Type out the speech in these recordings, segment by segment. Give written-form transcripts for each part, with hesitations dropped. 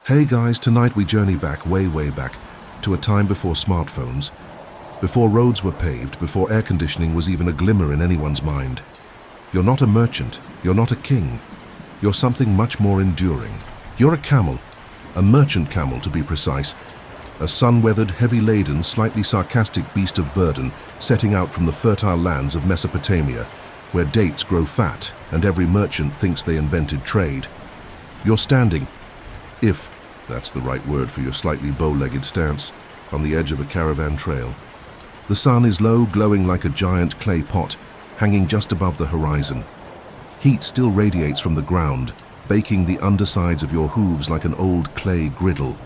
Hey guys, tonight we journey back, way back, to a time before smartphones, before roads were paved, before air conditioning was even a glimmer in anyone's mind. You're not a merchant, you're not a king. You're something much more enduring. You're a camel, a merchant camel to be precise, a sun-weathered, heavy-laden, slightly sarcastic beast of burden setting out from the fertile lands of Mesopotamia, where dates grow fat and every merchant thinks they invented trade. You're standing, if that's the right word for your slightly bow-legged stance, on the edge of a caravan trail. The sun is low, glowing like a giant clay pot, hanging just above the horizon. Heat still radiates from the ground, baking the undersides of your hooves like an old clay griddle.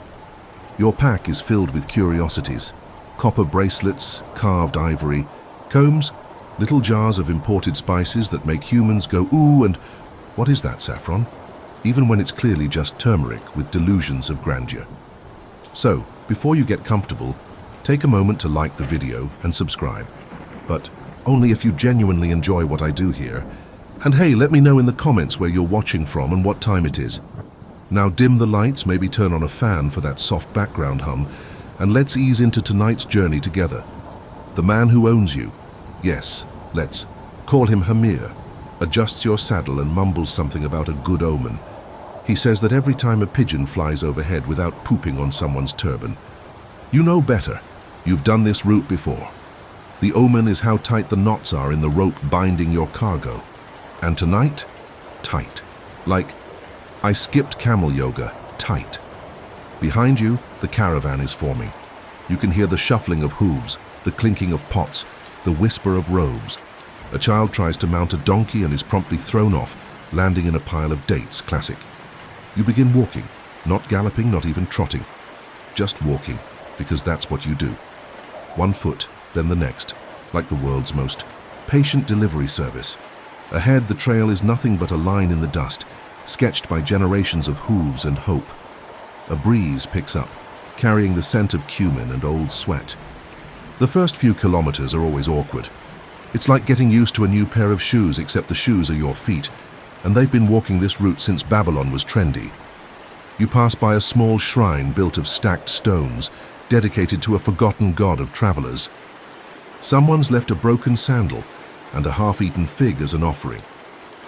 Your pack is filled with curiosities: copper bracelets, carved ivory, combs, little jars of imported spices that make humans go ooh and what is that, saffron? Even when it's clearly just turmeric with delusions of grandeur. So, before you get comfortable, take a moment to like the video and subscribe. But only if you genuinely enjoy what I do here. And hey, let me know in the comments where you're watching from and what time it is. Now dim the lights, maybe turn on a fan for that soft background hum, and let's ease into tonight's journey together. The man who owns you, yes, let's call him Hamir, adjusts your saddle and mumbles something about a good omen. He says that every time a pigeon flies overhead without pooping on someone's turban. You know better. You've done this route before. The omen is how tight the knots are in the rope binding your cargo. And tonight, tight. Like, I skipped camel yoga, tight. Behind you, the caravan is forming. You can hear the shuffling of hooves, the clinking of pots, the whisper of robes. A child tries to mount a donkey and is promptly thrown off, landing in a pile of dates, classic. You begin walking, not galloping, not even trotting. Just walking, because that's what you do. One foot, then the next, like the world's most patient delivery service. Ahead, the trail is nothing but a line in the dust, sketched by generations of hooves and hope. A breeze picks up, carrying the scent of cumin and old sweat. The first few kilometers are always awkward. It's like getting used to a new pair of shoes, except the shoes are your feet, and they've been walking this route since Babylon was trendy. You pass by a small shrine built of stacked stones, dedicated to a forgotten god of travelers. Someone's left a broken sandal and a half-eaten fig as an offering,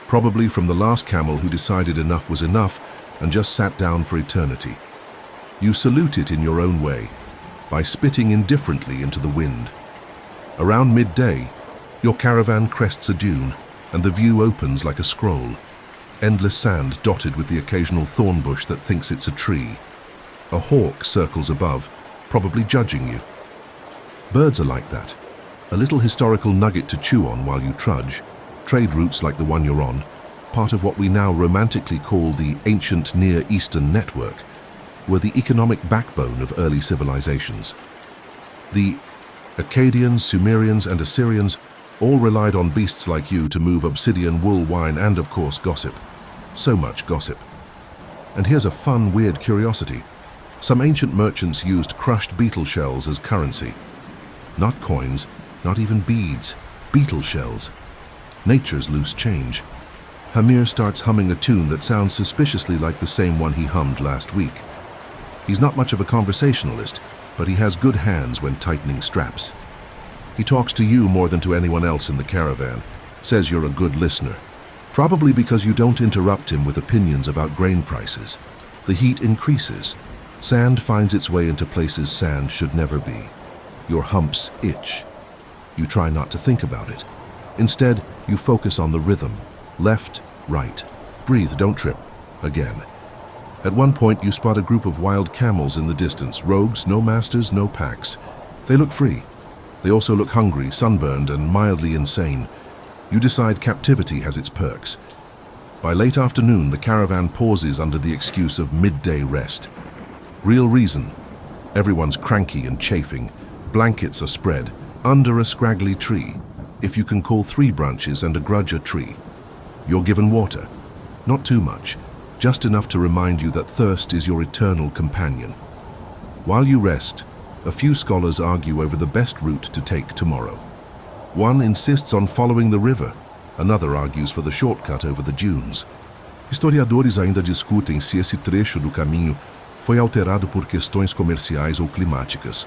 probably from the last camel who decided enough was enough and just sat down for eternity. You salute it in your own way, by spitting indifferently into the wind. Around midday, your caravan crests a dune, and the view opens like a scroll. Endless sand dotted with the occasional thorn bush that thinks it's a tree. A hawk circles above, probably judging you. Birds are like that. A little historical nugget to chew on while you trudge. Trade routes like the one you're on, part of what we now romantically call the ancient Near Eastern network, were the economic backbone of early civilizations. The Akkadians, Sumerians, and Assyrians all relied on beasts like you to move obsidian, wool, wine, and of course gossip. So much gossip. And here's a fun, weird curiosity. Some ancient merchants used crushed beetle shells as currency. Not coins, not even beads, beetle shells. Nature's loose change. Hamir starts humming a tune that sounds suspiciously like the same one he hummed last week. He's not much of a conversationalist, but he has good hands when tightening straps. He talks to you more than to anyone else in the caravan, says you're a good listener. Probably because you don't interrupt him with opinions about grain prices. The heat increases. Sand finds its way into places sand should never be. Your humps itch. You try not to think about it. Instead, you focus on the rhythm. Left, right. Breathe, don't trip. Again. At one point, you spot a group of wild camels in the distance. Rogues, no masters, no packs. They look free. They also look hungry, sunburned, and mildly insane. You decide captivity has its perks. By late afternoon, the caravan pauses under the excuse of midday rest. Real reason. Everyone's cranky and chafing. Blankets are spread under a scraggly tree, if you can call 3 branches and a grudge a tree. You're given water. Not too much, just enough to remind you that thirst is your eternal companion. While you rest, a few scholars argue over the best route to take tomorrow. One insists on following the river, another argues for the shortcut over the dunes. Historiadores ainda discutem se esse trecho do caminho foi alterado por questões comerciais ou climáticas,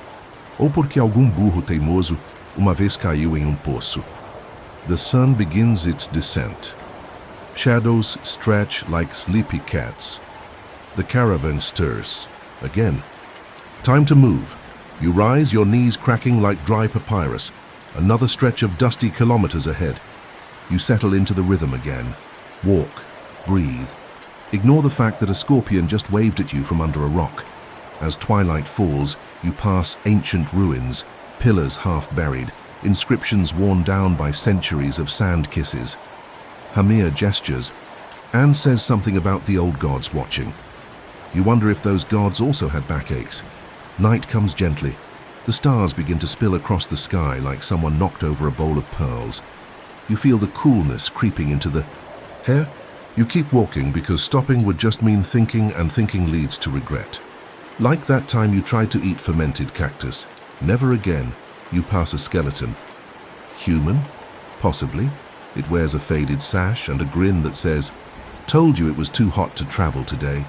ou porque algum burro teimoso uma vez caiu em um poço. The sun begins its descent. Shadows stretch like sleepy cats. The caravan stirs. Again. Time to move. You rise, your knees cracking like dry papyrus. Another stretch of dusty kilometers ahead. You settle into the rhythm again. Walk. Breathe. Ignore the fact that a scorpion just waved at you from under a rock. As twilight falls, you pass ancient ruins, pillars half buried, inscriptions worn down by centuries of sand kisses. Hamir gestures and says something about the old gods watching. You wonder if those gods also had backaches. Night comes gently. The stars begin to spill across the sky like someone knocked over a bowl of pearls. You feel the coolness creeping into the hair. You keep walking because stopping would just mean thinking, and thinking leads to regret. Like that time you tried to eat fermented cactus. Never again. You pass a skeleton. Human? Possibly. It wears a faded sash and a grin that says, "Told you it was too hot to travel today."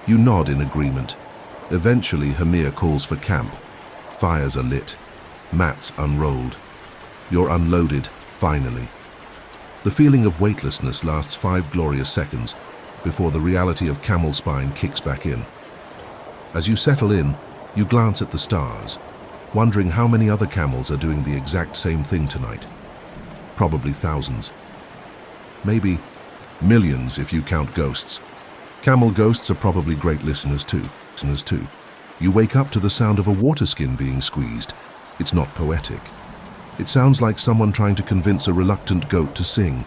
You nod in agreement. Eventually Hamir calls for camp. Fires are lit. Mats unrolled. You're unloaded, finally. The feeling of weightlessness lasts 5 glorious seconds before the reality of camel spine kicks back in. As you settle in, you glance at the stars, wondering how many other camels are doing the exact same thing tonight. Probably thousands. Maybe millions if you count ghosts. Camel ghosts are probably great listeners too. You wake up to the sound of a water skin being squeezed. It's not poetic. It sounds like someone trying to convince a reluctant goat to sing.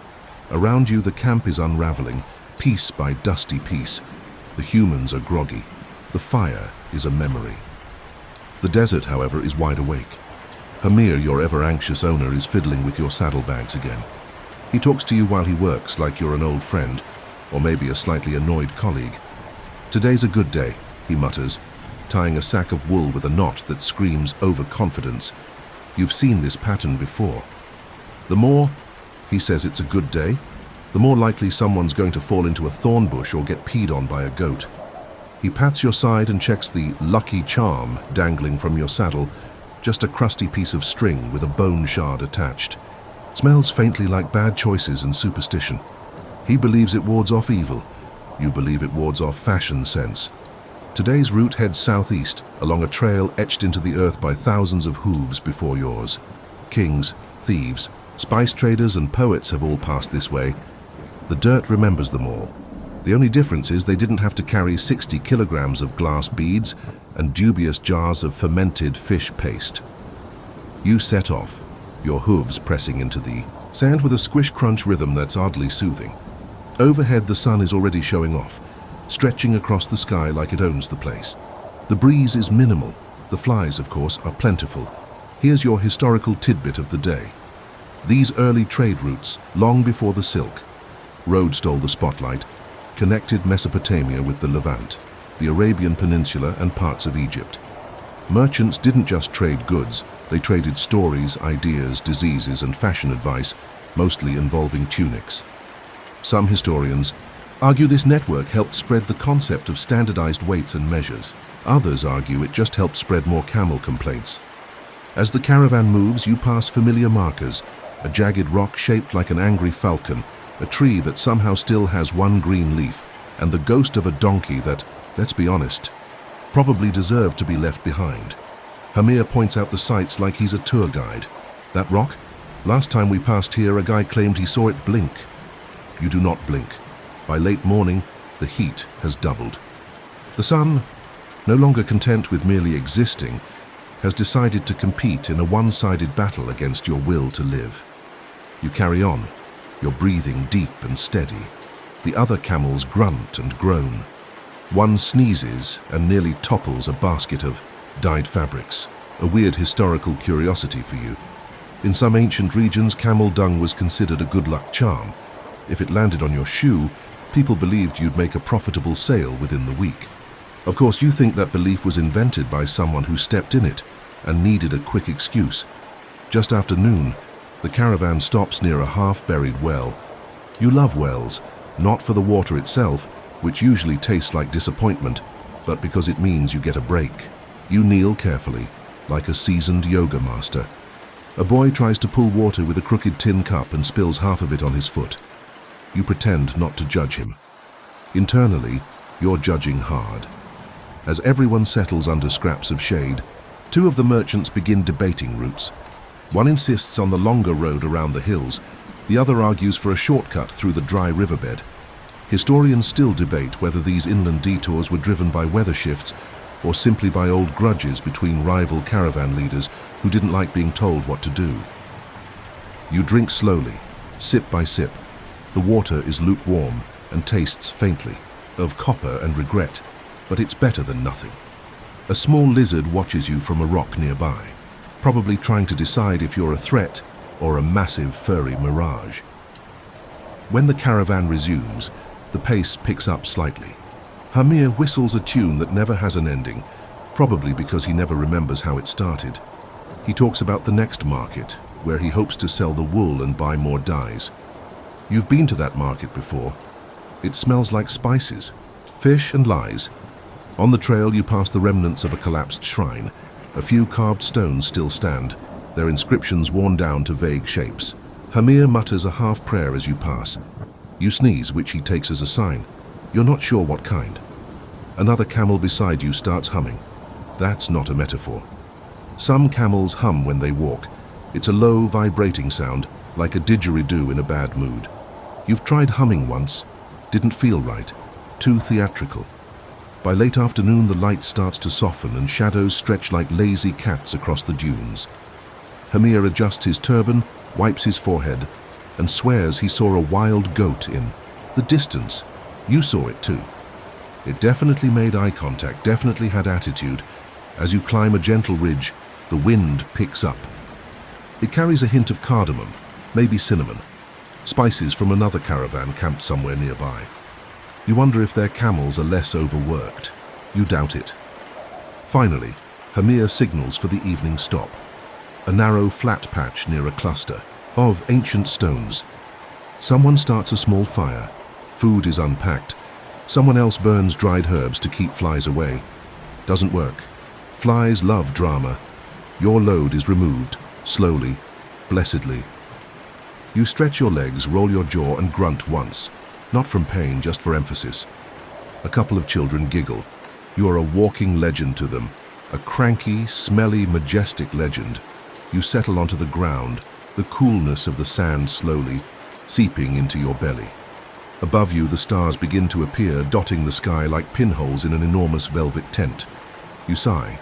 Around you the camp is unraveling, piece by dusty piece. The humans are groggy. The fire is a memory. The desert, however, is wide awake. Hamir, your ever-anxious owner, is fiddling with your saddlebags again. He talks to you while he works like you're an old friend, or maybe a slightly annoyed colleague. "Today's a good day," he mutters, tying a sack of wool with a knot that screams overconfidence. You've seen this pattern before. The more he says it's a good day, the more likely someone's going to fall into a thorn bush or get peed on by a goat. He pats your side and checks the lucky charm dangling from your saddle, just a crusty piece of string with a bone shard attached. Smells faintly like bad choices and superstition. He believes it wards off evil. You believe it wards off fashion sense. Today's route heads southeast, along a trail etched into the earth by thousands of hooves before yours. Kings, thieves, spice traders and poets have all passed this way. The dirt remembers them all. The only difference is they didn't have to carry 60 kilograms of glass beads and dubious jars of fermented fish paste. You set off, your hooves pressing into the sand with a squish-crunch rhythm that's oddly soothing. Overhead the sun is already showing off, stretching across the sky like it owns the place. The breeze is minimal. The flies, of course, are plentiful. Here's your historical tidbit of the day. These early trade routes, long before the silk road stole the spotlight, connected Mesopotamia with the Levant, the Arabian Peninsula and parts of Egypt. Merchants didn't just trade goods, they traded stories, ideas, diseases and fashion advice, mostly involving tunics. Some historians argue this network helped spread the concept of standardized weights and measures. Others argue it just helped spread more camel complaints. As the caravan moves, you pass familiar markers, a jagged rock shaped like an angry falcon, a tree that somehow still has one green leaf, and the ghost of a donkey that, let's be honest, probably deserved to be left behind. Hamir points out the sights like he's a tour guide. That rock? Last time we passed here, a guy claimed he saw it blink. You do not blink. By late morning, the heat has doubled. The sun, no longer content with merely existing, has decided to compete in a one-sided battle against your will to live. You carry on, your breathing deep and steady. The other camels grunt and groan. One sneezes and nearly topples a basket of dyed fabrics, a weird historical curiosity for you. In some ancient regions, camel dung was considered a good luck charm. If it landed on your shoe, people believed you'd make a profitable sale within the week. Of course, you think that belief was invented by someone who stepped in it and needed a quick excuse. Just after noon, the caravan stops near a half-buried well. You love wells, not for the water itself, which usually tastes like disappointment, but because it means you get a break. You kneel carefully, like a seasoned yoga master. A boy tries to pull water with a crooked tin cup and spills half of it on his foot. You pretend not to judge him. Internally, you're judging hard. As everyone settles under scraps of shade, two of the merchants begin debating routes. One insists on the longer road around the hills, the other argues for a shortcut through the dry riverbed. Historians still debate whether these inland detours were driven by weather shifts or simply by old grudges between rival caravan leaders who didn't like being told what to do. You drink slowly, sip by sip. The water is lukewarm and tastes faintly of copper and regret, but it's better than nothing. A small lizard watches you from a rock nearby, probably trying to decide if you're a threat or a massive furry mirage. When the caravan resumes, the pace picks up slightly. Hamir whistles a tune that never has an ending, probably because he never remembers how it started. He talks about the next market, where he hopes to sell the wool and buy more dyes. You've been to that market before. It smells like spices, fish and lies. On the trail you pass the remnants of a collapsed shrine. A few carved stones still stand, their inscriptions worn down to vague shapes. Hamir mutters a half prayer as you pass. You sneeze, which he takes as a sign. You're not sure what kind. Another camel beside you starts humming. That's not a metaphor. Some camels hum when they walk. It's a low, vibrating sound, like a didgeridoo in a bad mood. You've tried humming once. Didn't feel right. Too theatrical. By late afternoon, the light starts to soften and shadows stretch like lazy cats across the dunes. Hamir adjusts his turban, wipes his forehead, and swears he saw a wild goat in the distance. You saw it too. It definitely made eye contact, definitely had attitude. As you climb a gentle ridge, the wind picks up. It carries a hint of cardamom, maybe cinnamon, spices from another caravan camped somewhere nearby. You wonder if their camels are less overworked. You doubt it. Finally, Hamir signals for the evening stop. A narrow flat patch near a cluster of ancient stones. Someone starts a small fire. Food is unpacked. Someone else burns dried herbs to keep flies away. Doesn't work. Flies love drama. Your load is removed, slowly, blessedly. You stretch your legs, roll your jaw, and grunt once. Not from pain, just for emphasis. A couple of children giggle. You are a walking legend to them. A cranky, smelly, majestic legend. You settle onto the ground, the coolness of the sand slowly seeping into your belly. Above you, the stars begin to appear, dotting the sky like pinholes in an enormous velvet tent. You sigh,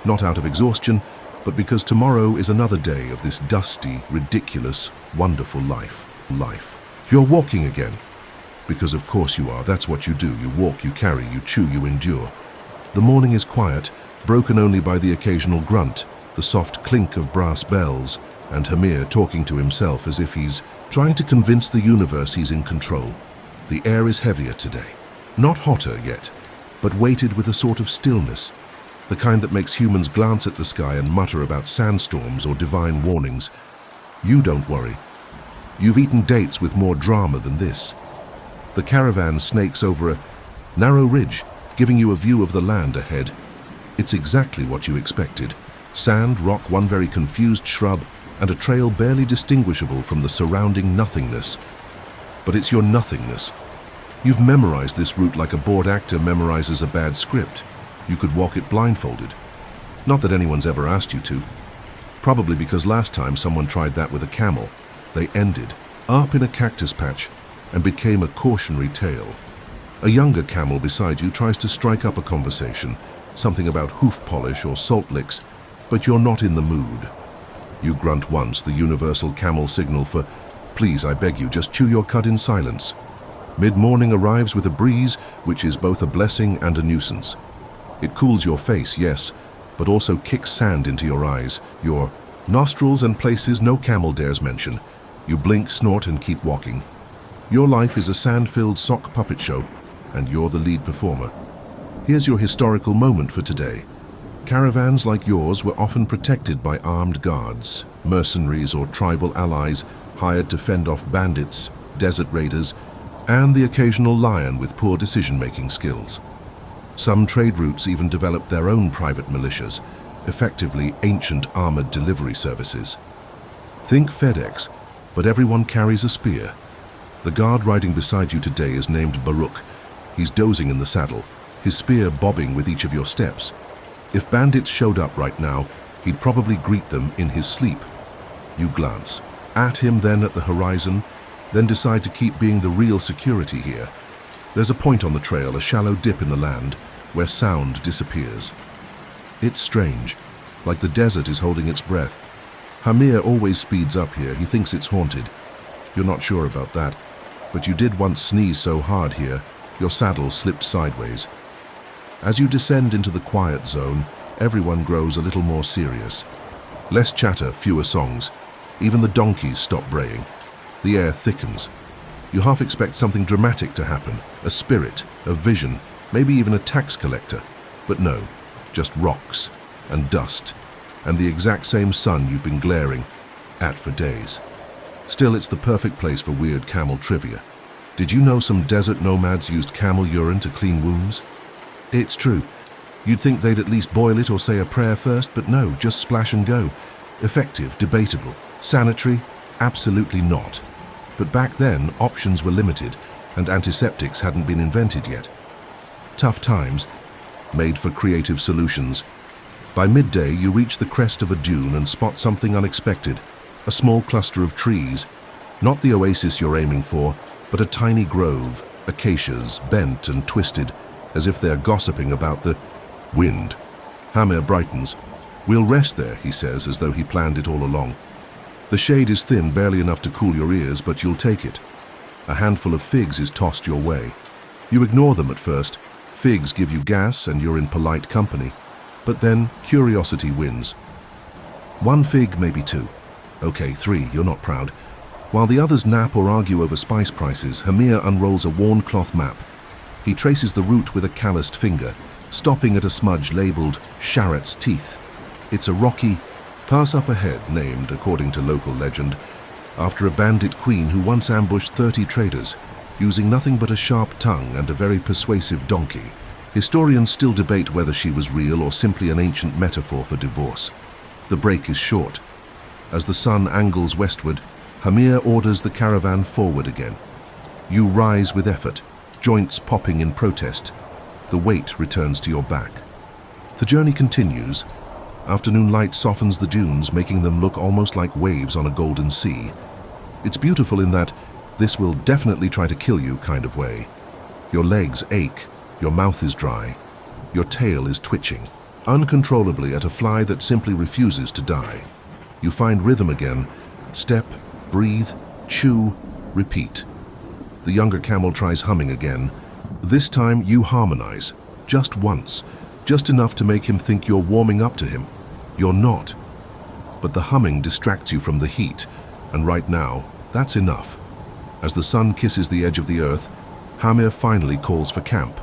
not out of exhaustion, but because tomorrow is another day of this dusty, ridiculous, wonderful life. You're walking again. Because of course you are. That's what you do. You walk, you carry, you chew, you endure. The morning is quiet, broken only by the occasional grunt, the soft clink of brass bells, and Hamir talking to himself as if he's trying to convince the universe he's in control. The air is heavier today. Not hotter yet, but weighted with a sort of stillness, the kind that makes humans glance at the sky and mutter about sandstorms or divine warnings. You don't worry. You've eaten dates with more drama than this. The caravan snakes over a narrow ridge, giving you a view of the land ahead. It's exactly what you expected. Sand, rock, one very confused shrub, and a trail barely distinguishable from the surrounding nothingness. But it's your nothingness. You've memorized this route like a bored actor memorizes a bad script. You could walk it blindfolded. Not that anyone's ever asked you to. Probably because last time someone tried that with a camel, they ended up in a cactus patch and became a cautionary tale. A younger camel beside you tries to strike up a conversation, something about hoof polish or salt licks, but you're not in the mood. You grunt once, the universal camel signal for, please, I beg you, just chew your cud in silence. Mid-morning arrives with a breeze, which is both a blessing and a nuisance. It cools your face, yes, but also kicks sand into your eyes, your nostrils and places no camel dares mention. You blink, snort, and keep walking. Your life is a sand-filled sock puppet show, and you're the lead performer. Here's your historical moment for today. Caravans like yours were often protected by armed guards, mercenaries or tribal allies hired to fend off bandits, desert raiders, and the occasional lion with poor decision-making skills. Some trade routes even developed their own private militias, effectively ancient armored delivery services. Think FedEx, but everyone carries a spear. The guard riding beside you today is named Baruch. He's dozing in the saddle, his spear bobbing with each of your steps. If bandits showed up right now, he'd probably greet them in his sleep. You glance at him, then at the horizon, then decide to keep being the real security here. There's a point on the trail, a shallow dip in the land, where sound disappears. It's strange, like the desert is holding its breath. Hamir always speeds up here. He thinks it's haunted. You're not sure about that, but you did once sneeze so hard here, your saddle slipped sideways. As you descend into the quiet zone, everyone grows a little more serious. Less chatter, fewer songs. Even the donkeys stop braying. The air thickens. You half expect something dramatic to happen, a spirit, a vision, maybe even a tax collector. But no, just rocks and dust and the exact same sun you've been glaring at for days. Still, it's the perfect place for weird camel trivia. Did you know some desert nomads used camel urine to clean wounds? It's true. You'd think they'd at least boil it or say a prayer first, but no, just splash and go. Effective, debatable. Sanitary? Absolutely not. But back then, options were limited, and antiseptics hadn't been invented yet. Tough times, made for creative solutions. By midday, you reach the crest of a dune and spot something unexpected. A small cluster of trees. Not the oasis you're aiming for, but a tiny grove, acacias, bent and twisted, as if they're gossiping about the wind. Hamir brightens. "We'll rest there," he says, as though he planned it all along. The shade is thin, barely enough to cool your ears, but you'll take it. A handful of figs is tossed your way. You ignore them at first. Figs give you gas and you're in polite company. But then curiosity wins. One fig, maybe two. Okay, 3, you're not proud. While the others nap or argue over spice prices, Hamir unrolls a worn cloth map. He traces the route with a calloused finger, stopping at a smudge labeled Sharet's Teeth. It's a rocky pass up ahead, named, according to local legend, after a bandit queen who once ambushed 30 traders, using nothing but a sharp tongue and a very persuasive donkey. Historians still debate whether she was real or simply an ancient metaphor for divorce. The break is short. As the sun angles westward, Hamir orders the caravan forward again. You rise with effort, joints popping in protest. The weight returns to your back. The journey continues. Afternoon light softens the dunes, making them look almost like waves on a golden sea. It's beautiful in that this will definitely try to kill you kind of way. Your legs ache, your mouth is dry, your tail is twitching, uncontrollably at a fly that simply refuses to die. You find rhythm again. Step, breathe, chew, repeat. The younger camel tries humming again. This time you harmonize, just once, just enough to make him think you're warming up to him. You're not. But the humming distracts you from the heat, and right now, that's enough. As the sun kisses the edge of the earth, Hamir finally calls for camp.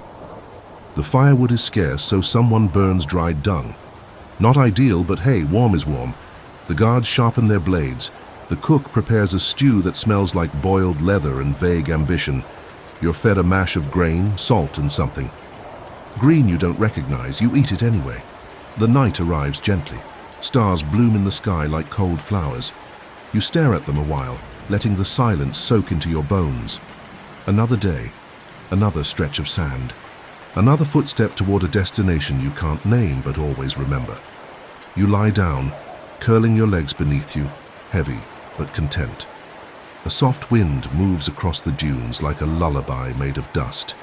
The firewood is scarce, so someone burns dried dung. Not ideal, but hey, warm is warm. The guards sharpen their blades. The cook prepares a stew that smells like boiled leather and vague ambition. You're fed a mash of grain, salt, and something. Green you don't recognize, you eat it anyway. The night arrives gently. Stars bloom in the sky like cold flowers. You stare at them a while, letting the silence soak into your bones. Another day, another stretch of sand. Another footstep toward a destination you can't name but always remember. You lie down, curling your legs beneath you, heavy but content. A soft wind moves across the dunes like a lullaby made of dust.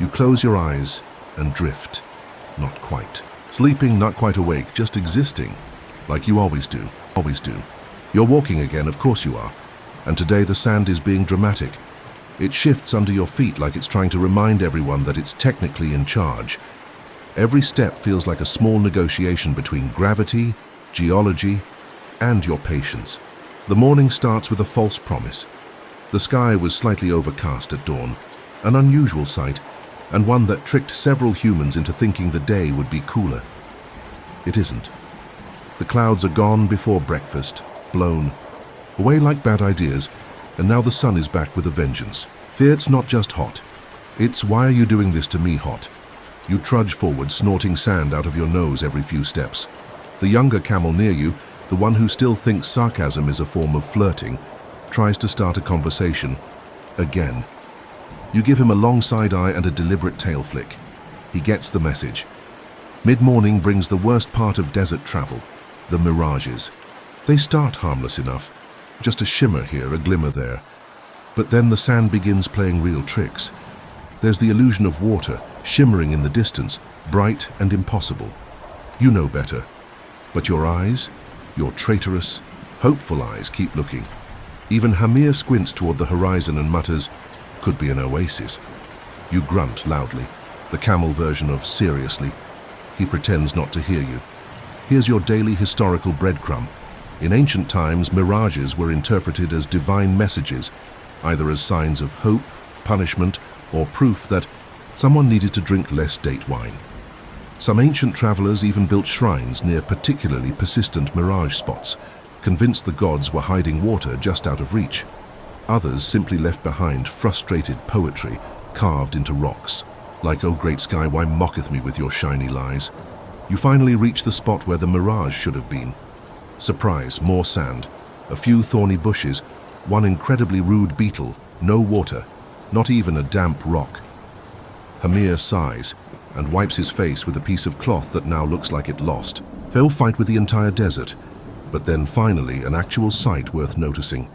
You close your eyes and drift. Not quite. Sleeping, not quite awake, just existing, like you always do, always do. You're walking again, of course you are. And today the sand is being dramatic. It shifts under your feet like it's trying to remind everyone that it's technically in charge. Every step feels like a small negotiation between gravity, geology, and your patience. The morning starts with a false promise. The sky was slightly overcast at dawn, an unusual sight, and one that tricked several humans into thinking the day would be cooler. It isn't. The clouds are gone before breakfast, blown away like bad ideas, and now the sun is back with a vengeance. Fear, it's not just hot. It's why are you doing this to me hot. You trudge forward, snorting sand out of your nose every few steps. The younger camel near you, the one who still thinks sarcasm is a form of flirting, tries to start a conversation. Again. You give him a long side eye and a deliberate tail flick. He gets the message. Mid-morning brings the worst part of desert travel, the mirages. They start harmless enough, just a shimmer here, a glimmer there. But then the sand begins playing real tricks. There's the illusion of water, shimmering in the distance, bright and impossible. You know better. But your eyes, your traitorous, hopeful eyes, keep looking. Even Hamir squints toward the horizon and mutters, "Could be an oasis." You grunt loudly, the camel version of seriously. He pretends not to hear you. Here's your daily historical breadcrumb. In ancient times, mirages were interpreted as divine messages, either as signs of hope, punishment, or proof that someone needed to drink less date wine. Some ancient travelers even built shrines near particularly persistent mirage spots, convinced the gods were hiding water just out of reach. Others simply left behind frustrated poetry carved into rocks, like, "O great sky, why mocketh me with your shiny lies?" You finally reach the spot where the mirage should have been. Surprise, more sand, a few thorny bushes, one incredibly rude beetle, no water, not even a damp rock. Hamir sighs and wipes his face with a piece of cloth that now looks like it lost. They'll fight with the entire desert, but then finally an actual sight worth noticing.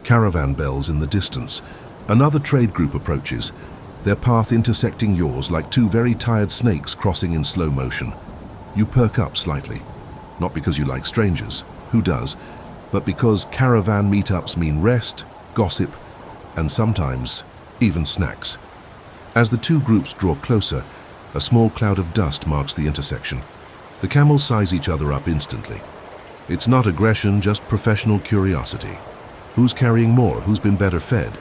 Caravan bells in the distance. Another trade group approaches, their path intersecting yours like two very tired snakes crossing in slow motion. You perk up slightly, not because you like strangers, who does, but because caravan meetups mean rest, gossip, and sometimes even snacks. As the two groups draw closer, a small cloud of dust marks the intersection. The camels size each other up instantly. It's not aggression, just professional curiosity. Who's carrying more? Who's been better fed?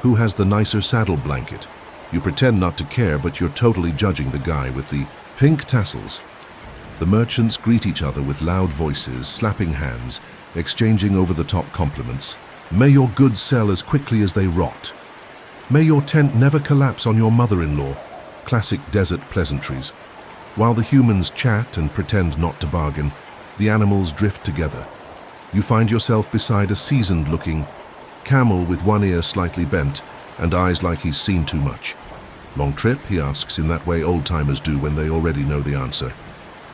Who has the nicer saddle blanket? You pretend not to care, but you're totally judging the guy with the pink tassels. The merchants greet each other with loud voices, slapping hands, exchanging over-the-top compliments. May your goods sell as quickly as they rot. May your tent never collapse on your mother-in-law. Classic desert pleasantries. While the humans chat and pretend not to bargain, the animals drift together. You find yourself beside a seasoned-looking camel with one ear slightly bent and eyes like he's seen too much. Long trip, he asks, in that way old-timers do when they already know the answer.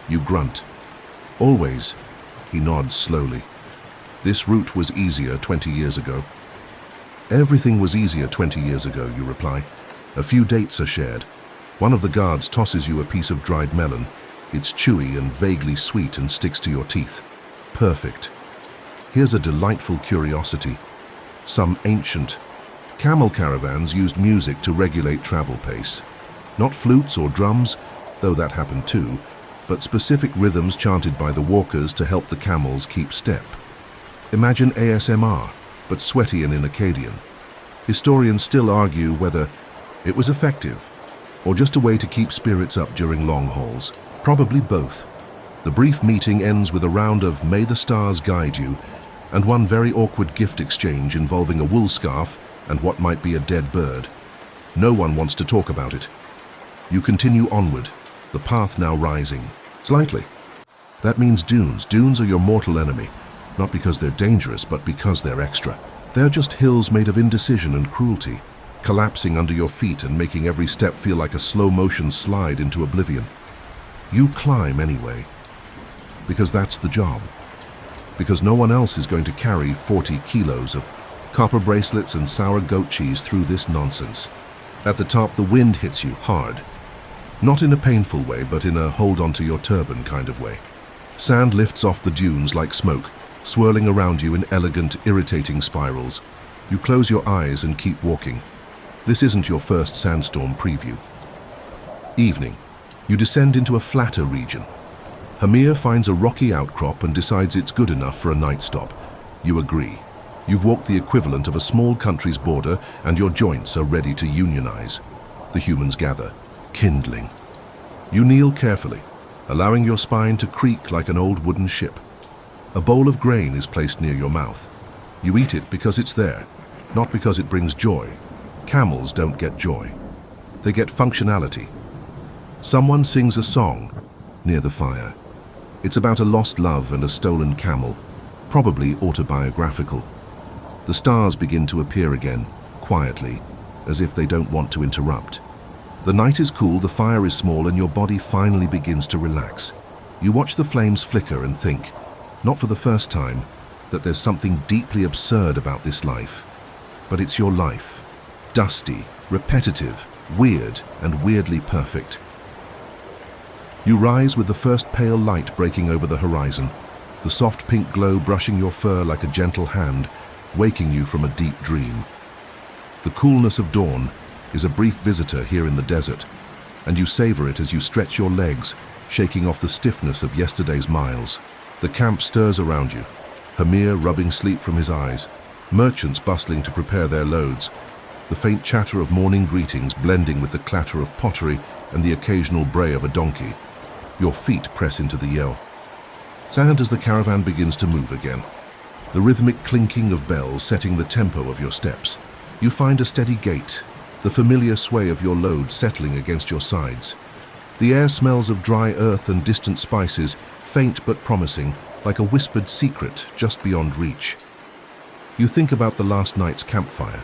You grunt. Always. He nods slowly. This route was easier 20 years ago. Everything was easier 20 years ago, you reply. A few dates are shared. One of the guards tosses you a piece of dried melon. It's chewy and vaguely sweet and sticks to your teeth. Perfect. Here's a delightful curiosity. Some ancient camel caravans used music to regulate travel pace. Not flutes or drums, though that happened too, but specific rhythms chanted by the walkers to help the camels keep step. Imagine ASMR, but sweaty and in Akkadian. Historians still argue whether it was effective, or just a way to keep spirits up during long hauls. Probably both. The brief meeting ends with a round of "May the stars guide you," and one very awkward gift exchange involving a wool scarf and what might be a dead bird. No one wants to talk about it. You continue onward, the path now rising. Slightly. That means dunes. Dunes are your mortal enemy, not because they're dangerous, but because they're extra. They're just hills made of indecision and cruelty, collapsing under your feet and making every step feel like a slow-motion slide into oblivion. You climb anyway, because that's the job. Because no one else is going to carry 40 kilos of copper bracelets and sour goat cheese through this nonsense. At the top, the wind hits you hard. Not in a painful way, but in a hold-on-to-your-turban kind of way. Sand lifts off the dunes like smoke, swirling around you in elegant, irritating spirals. You close your eyes and keep walking. This isn't your first sandstorm preview. Evening. You descend into a flatter region. Hamir finds a rocky outcrop and decides it's good enough for a night stop. You agree. You've walked the equivalent of a small country's border, and your joints are ready to unionize. The humans gather, kindling. You kneel carefully, allowing your spine to creak like an old wooden ship. A bowl of grain is placed near your mouth. You eat it because it's there, not because it brings joy. Camels don't get joy. They get functionality. Someone sings a song near the fire. It's about a lost love and a stolen camel, probably autobiographical. The stars begin to appear again, quietly, as if they don't want to interrupt. The night is cool, the fire is small, and your body finally begins to relax. You watch the flames flicker and think, not for the first time, that there's something deeply absurd about this life. But it's your life. Dusty, repetitive, weird, and weirdly perfect. You rise with the first pale light breaking over the horizon, the soft pink glow brushing your fur like a gentle hand, waking you from a deep dream. The coolness of dawn is a brief visitor here in the desert, and you savor it as you stretch your legs, shaking off the stiffness of yesterday's miles. The camp stirs around you, Hamir rubbing sleep from his eyes, merchants bustling to prepare their loads, the faint chatter of morning greetings blending with the clatter of pottery and the occasional bray of a donkey. Your feet press into the yell. And as the caravan begins to move again, the rhythmic clinking of bells setting the tempo of your steps, you find a steady gait, the familiar sway of your load settling against your sides. The air smells of dry earth and distant spices, faint but promising, like a whispered secret just beyond reach. You think about the last night's campfire,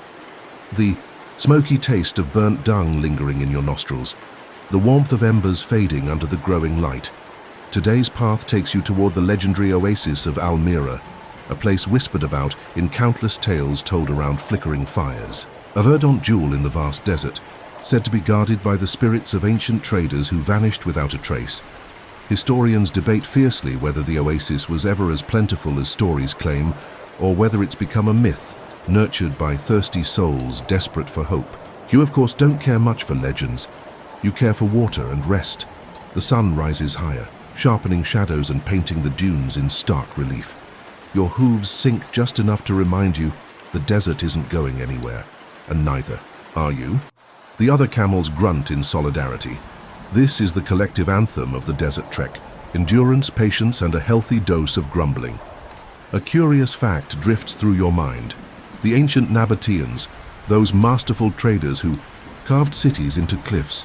the smoky taste of burnt dung lingering in your nostrils, the warmth of embers fading under the growing light. Today's path takes you toward the legendary oasis of Al-Mira, a place whispered about in countless tales told around flickering fires. A verdant jewel in the vast desert, said to be guarded by the spirits of ancient traders who vanished without a trace. Historians debate fiercely whether the oasis was ever as plentiful as stories claim, or whether it's become a myth, nurtured by thirsty souls desperate for hope. You, of course, don't care much for legends. You care for water and rest. The sun rises higher, sharpening shadows and painting the dunes in stark relief. Your hooves sink just enough to remind you the desert isn't going anywhere, and neither are you. The other camels grunt in solidarity. This is the collective anthem of the desert trek: endurance, patience, and a healthy dose of grumbling. A curious fact drifts through your mind. The ancient Nabateans, those masterful traders who carved cities into cliffs,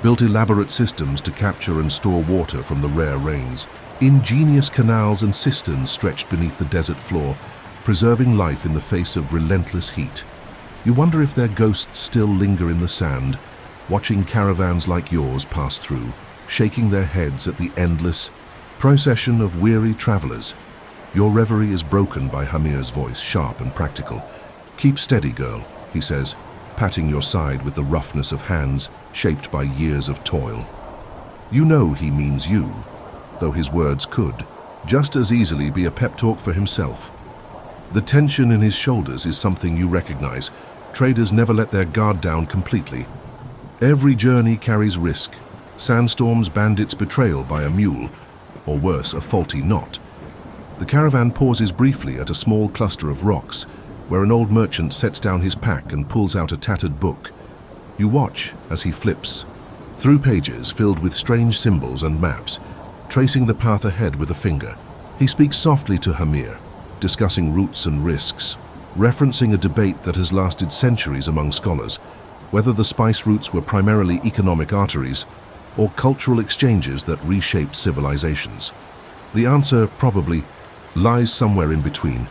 built elaborate systems to capture and store water from the rare rains. Ingenious canals and cisterns stretched beneath the desert floor, preserving life in the face of relentless heat. You wonder if their ghosts still linger in the sand, watching caravans like yours pass through, shaking their heads at the endless procession of weary travelers. Your reverie is broken by Hamir's voice, sharp and practical. "Keep steady, girl," he says, patting your side with the roughness of hands shaped by years of toil. You know he means you, though his words could just as easily be a pep talk for himself. The tension in his shoulders is something you recognize. Traders never let their guard down completely. Every journey carries risk. Sandstorms, bandits, betrayal by a mule, or worse, a faulty knot. The caravan pauses briefly at a small cluster of rocks, where an old merchant sets down his pack and pulls out a tattered book. You watch as he flips through pages filled with strange symbols and maps, tracing the path ahead with a finger. He speaks softly to Hamir, discussing routes and risks, referencing a debate that has lasted centuries among scholars, whether the spice routes were primarily economic arteries or cultural exchanges that reshaped civilizations. The answer probably lies somewhere in between,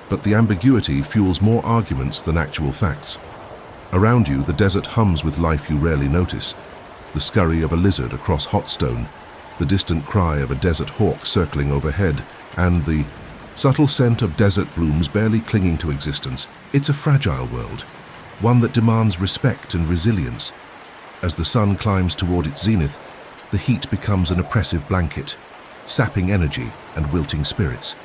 but the ambiguity fuels more arguments than actual facts. Around you, the desert hums with life you rarely notice: the scurry of a lizard across hot stone, the distant cry of a desert hawk circling overhead, and the subtle scent of desert blooms barely clinging to existence. It's a fragile world, one that demands respect and resilience. As the sun climbs toward its zenith, the heat becomes an oppressive blanket, sapping energy and wilting spirits.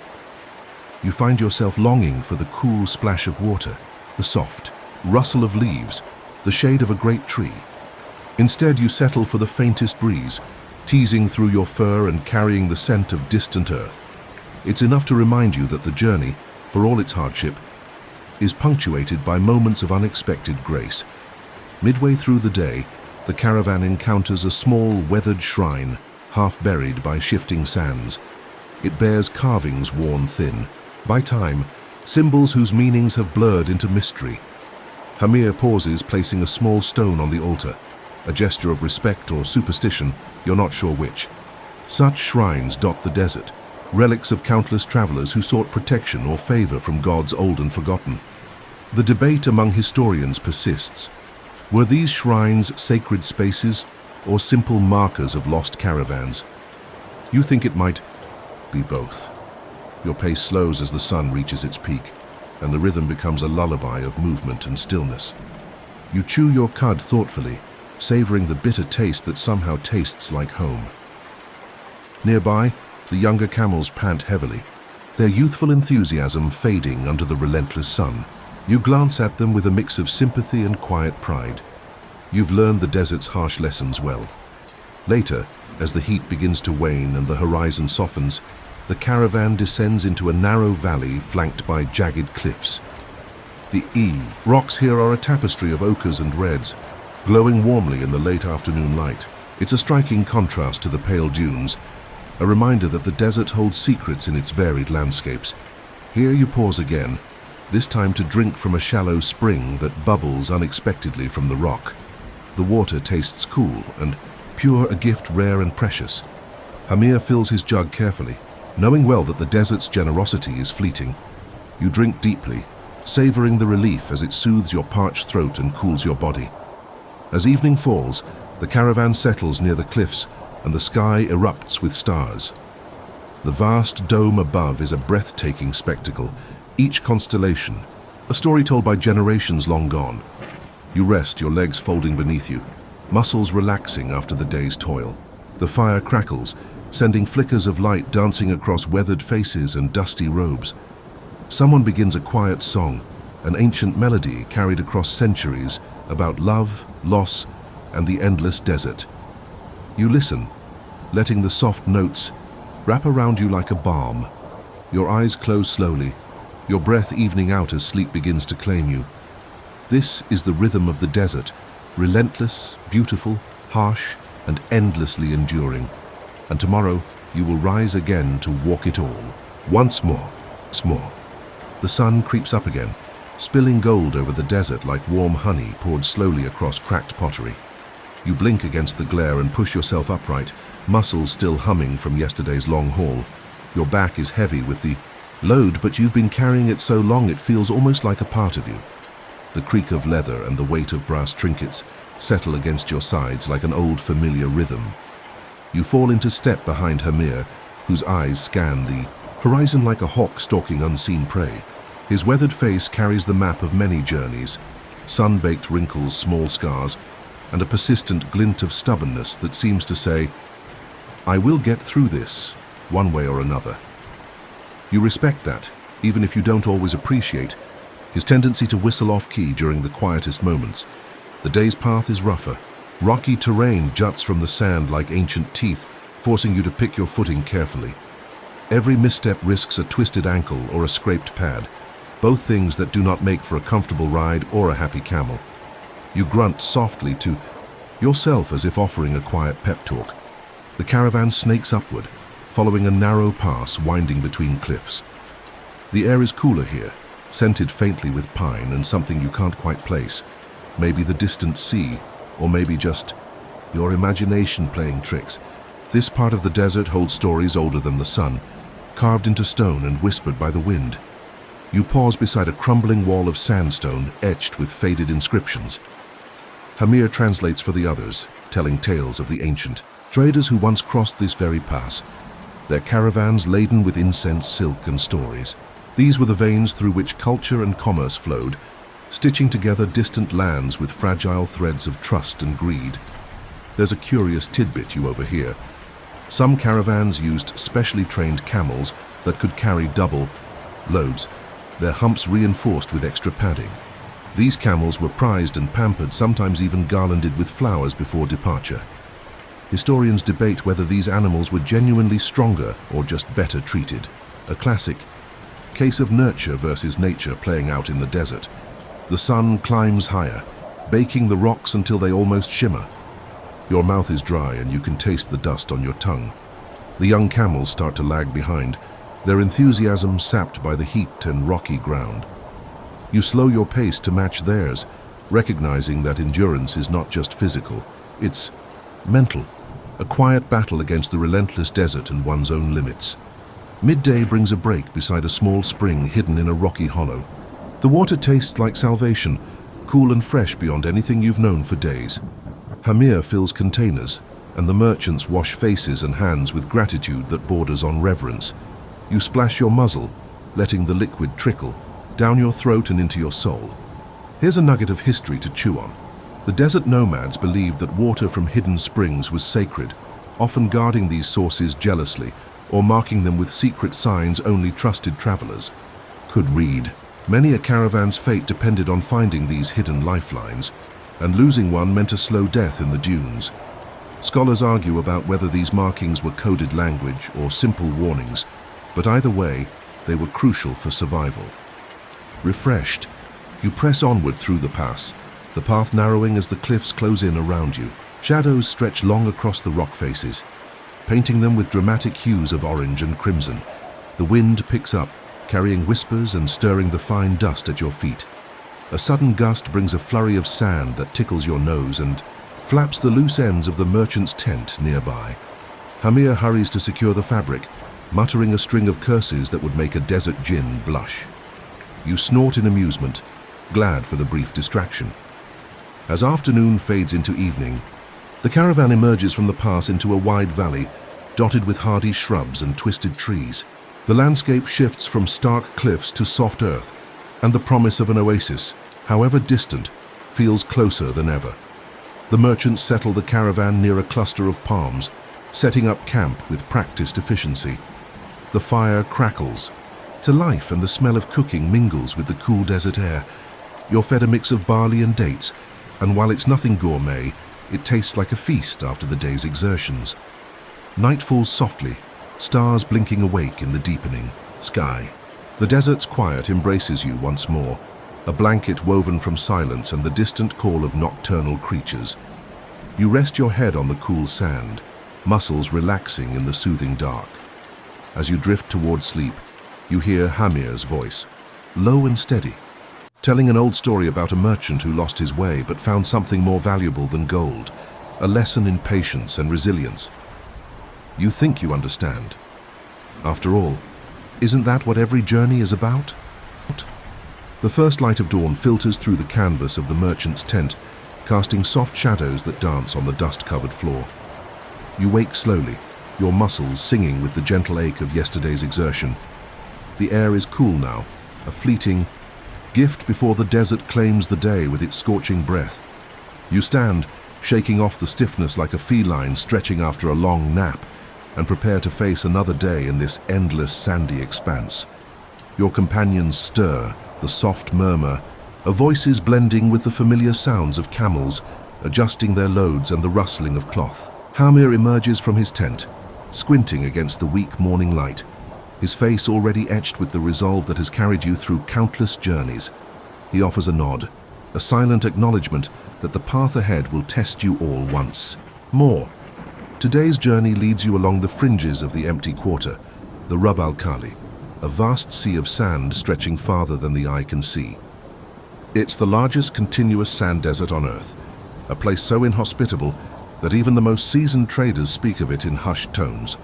You find yourself longing for the cool splash of water, the soft rustle of leaves, the shade of a great tree. Instead, you settle for the faintest breeze, teasing through your fur and carrying the scent of distant earth. It's enough to remind you that the journey, for all its hardship, is punctuated by moments of unexpected grace. Midway through the day, the caravan encounters a small, weathered shrine, half buried by shifting sands. It bears carvings worn thin by time, symbols whose meanings have blurred into mystery. Hamir pauses, placing a small stone on the altar. a gesture of respect or superstition, you're not sure which. Such shrines dot the desert, relics of countless travelers who sought protection or favor from gods old and forgotten. The debate among historians persists. Were these shrines sacred spaces or simple markers of lost caravans? You think it might be both. Your pace slows as the sun reaches its peak, and the rhythm becomes a lullaby of movement and stillness. You chew your cud thoughtfully, savoring the bitter taste that somehow tastes like home. Nearby, the younger camels pant heavily, their youthful enthusiasm fading under the relentless sun. You glance at them with a mix of sympathy and quiet pride. You've learned the desert's harsh lessons well. Later, as the heat begins to wane and the horizon softens, the caravan descends into a narrow valley flanked by jagged cliffs. The rocks here are a tapestry of ochres and reds, glowing warmly in the late afternoon light. It's a striking contrast to the pale dunes, a reminder that the desert holds secrets in its varied landscapes. Here you pause again, this time to drink from a shallow spring that bubbles unexpectedly from the rock. The water tastes cool and pure, a gift rare and precious. Hamir fills his jug carefully, knowing well that the desert's generosity is fleeting. You drink deeply, savoring the relief as it soothes your parched throat and cools your body. As evening falls, the caravan settles near the cliffs and the sky erupts with stars. The vast dome above is a breathtaking spectacle, each constellation, a story told by generations long gone. You rest, your legs folding beneath you, muscles relaxing after the day's toil. The fire crackles, sending flickers of light dancing across weathered faces and dusty robes. Someone begins a quiet song, an ancient melody carried across centuries about love, loss, and the endless desert. You listen, letting the soft notes wrap around you like a balm. Your eyes close slowly, your breath evening out as sleep begins to claim you. This is the rhythm of the desert, relentless, beautiful, harsh, and endlessly enduring. And tomorrow you will rise again to walk it all, once more. The sun creeps up again, spilling gold over the desert like warm honey poured slowly across cracked pottery. You blink against the glare and push yourself upright, muscles still humming from yesterday's long haul. Your back is heavy with the load, but you've been carrying it so long it feels almost like a part of you. The creak of leather and the weight of brass trinkets settle against your sides like an old familiar rhythm. You fall into step behind Hamir, whose eyes scan the horizon like a hawk stalking unseen prey. His weathered face carries the map of many journeys, sun-baked wrinkles, small scars, and a persistent glint of stubbornness that seems to say, I will get through this, one way or another. You respect that, even if you don't always appreciate his tendency to whistle off-key during the quietest moments. The day's path is rougher. Rocky terrain juts from the sand like ancient teeth, forcing you to pick your footing carefully. Every misstep risks a twisted ankle or a scraped pad, both things that do not make for a comfortable ride or a happy camel. You grunt softly to yourself as if offering a quiet pep talk. The caravan snakes upward, following a narrow pass winding between cliffs. The air is cooler here, scented faintly with pine and something you can't quite place. Maybe the distant sea, or maybe just your imagination playing tricks. This part of the desert holds stories older than the sun, carved into stone and whispered by the wind. You pause beside a crumbling wall of sandstone etched with faded inscriptions. Hamir translates for the others, telling tales of the ancient traders who once crossed this very pass, their caravans laden with incense, silk, and stories. These were the veins through which culture and commerce flowed, stitching together distant lands with fragile threads of trust and greed. There's a curious tidbit you overhear. Some caravans used specially trained camels that could carry double loads, their humps reinforced with extra padding. These camels were prized and pampered, sometimes even garlanded with flowers before departure. Historians debate whether these animals were genuinely stronger or just better treated. A classic case of nurture versus nature playing out in the desert. The sun climbs higher, baking the rocks until they almost shimmer. Your mouth is dry and you can taste the dust on your tongue. The young camels start to lag behind, their enthusiasm sapped by the heat and rocky ground. You slow your pace to match theirs, recognizing that endurance is not just physical, It's mental, a quiet battle against the relentless desert and one's own limits. Midday brings a break beside a small spring hidden in a rocky hollow. The water tastes like salvation, cool and fresh beyond anything you've known for days. Hamir fills containers, and the merchants wash faces and hands with gratitude that borders on reverence. You splash your muzzle, letting the liquid trickle down your throat and into your soul. Here's a nugget of history to chew on. The desert nomads believed that water from hidden springs was sacred, often guarding these sources jealously or marking them with secret signs only trusted travelers could read. Many a caravan's fate depended on finding these hidden lifelines, and losing one meant a slow death in the dunes. Scholars argue about whether these markings were coded language or simple warnings, but either way, they were crucial for survival. Refreshed, you press onward through the pass, the path narrowing as the cliffs close in around you. Shadows stretch long across the rock faces, painting them with dramatic hues of orange and crimson. The wind picks up, carrying whispers and stirring the fine dust at your feet. A sudden gust brings a flurry of sand that tickles your nose and flaps the loose ends of the merchant's tent nearby. Hamir hurries to secure the fabric, muttering a string of curses that would make a desert djinn blush. You snort in amusement, glad for the brief distraction. As afternoon fades into evening, the caravan emerges from the pass into a wide valley, dotted with hardy shrubs and twisted trees. The landscape shifts from stark cliffs to soft earth, and the promise of an oasis, however distant, feels closer than ever. The merchants settle the caravan near a cluster of palms, setting up camp with practiced efficiency. The fire crackles to life, and the smell of cooking mingles with the cool desert air. You're fed a mix of barley and dates, and while it's nothing gourmet, it tastes like a feast after the day's exertions. Night falls softly, stars blinking awake in the deepening sky. The desert's quiet embraces you once more, a blanket woven from silence and the distant call of nocturnal creatures. You rest your head on the cool sand, muscles relaxing in the soothing dark. As you drift toward sleep, you hear Hamir's voice, low and steady, telling an old story about a merchant who lost his way but found something more valuable than gold, a lesson in patience and resilience. You think you understand. After all, isn't that what every journey is about? The first light of dawn filters through the canvas of the merchant's tent, casting soft shadows that dance on the dust-covered floor. You wake slowly, your muscles singing with the gentle ache of yesterday's exertion. The air is cool now, a fleeting gift before the desert claims the day with its scorching breath. You stand, shaking off the stiffness like a feline stretching after a long nap, and prepare to face another day in this endless sandy expanse. Your companions stir, the soft murmur of voices blending with the familiar sounds of camels, adjusting their loads and the rustling of cloth. Hamir emerges from his tent, squinting against the weak morning light, his face already etched with the resolve that has carried you through countless journeys. He offers a nod, a silent acknowledgement that the path ahead will test you all once more. Today's journey leads you along the fringes of the empty quarter, the Rub al-Khali, a vast sea of sand stretching farther than the eye can see. It's the largest continuous sand desert on Earth, a place so inhospitable that even the most seasoned traders speak of it in hushed tones.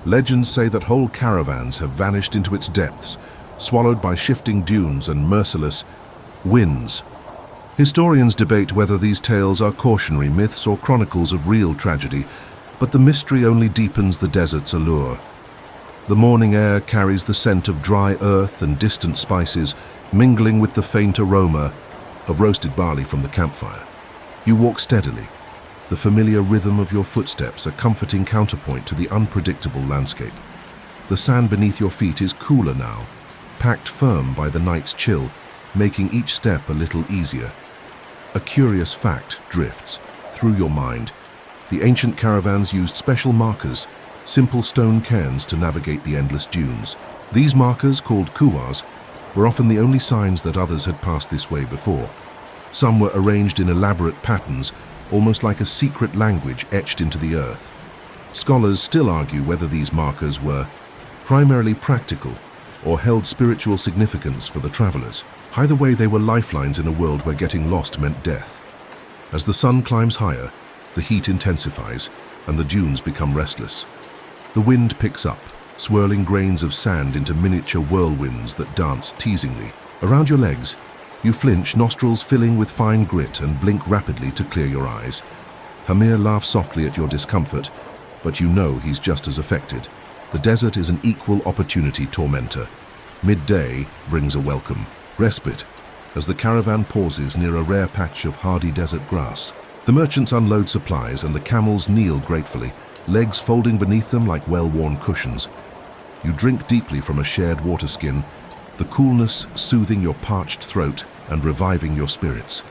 Legends say that whole caravans have vanished into its depths, swallowed by shifting dunes and merciless winds. Historians debate whether these tales are cautionary myths or chronicles of real tragedy, but the mystery only deepens the desert's allure. The morning air carries the scent of dry earth and distant spices, mingling with the faint aroma of roasted barley from the campfire. You walk steadily, the familiar rhythm of your footsteps a comforting counterpoint to the unpredictable landscape. The sand beneath your feet is cooler now, packed firm by the night's chill, making each step a little easier. A curious fact drifts through your mind. The ancient caravans used special markers, simple stone cairns to navigate the endless dunes. These markers, called kuwas, were often the only signs that others had passed this way before. Some were arranged in elaborate patterns, almost like a secret language etched into the earth. Scholars still argue whether these markers were primarily practical or held spiritual significance for the travelers. Either way, they were lifelines in a world where getting lost meant death. As the sun climbs higher, The heat intensifies, and the dunes become restless. The wind picks up, swirling grains of sand into miniature whirlwinds that dance teasingly. Around your legs, you flinch, nostrils filling with fine grit, and blink rapidly to clear your eyes. Hamir laughs softly at your discomfort, but you know he's just as affected. The desert is an equal opportunity tormentor. Midday brings a welcome respite as the caravan pauses near a rare patch of hardy desert grass. The merchants unload supplies and the camels kneel gratefully, legs folding beneath them like well-worn cushions. You drink deeply from a shared water skin, the coolness soothing your parched throat and reviving your spirits.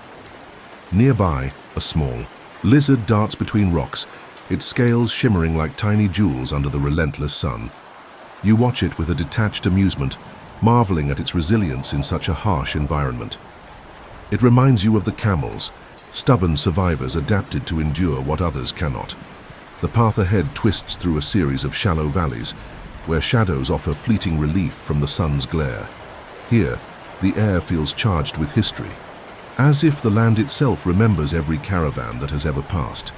Nearby, a small lizard darts between rocks, its scales shimmering like tiny jewels under the relentless sun. You watch it with a detached amusement, marveling at its resilience in such a harsh environment. It reminds you of the camels, stubborn survivors adapted to endure what others cannot. The path ahead twists through a series of shallow valleys, where shadows offer fleeting relief from the sun's glare. Here, the air feels charged with history, as if the land itself remembers every caravan that has ever passed.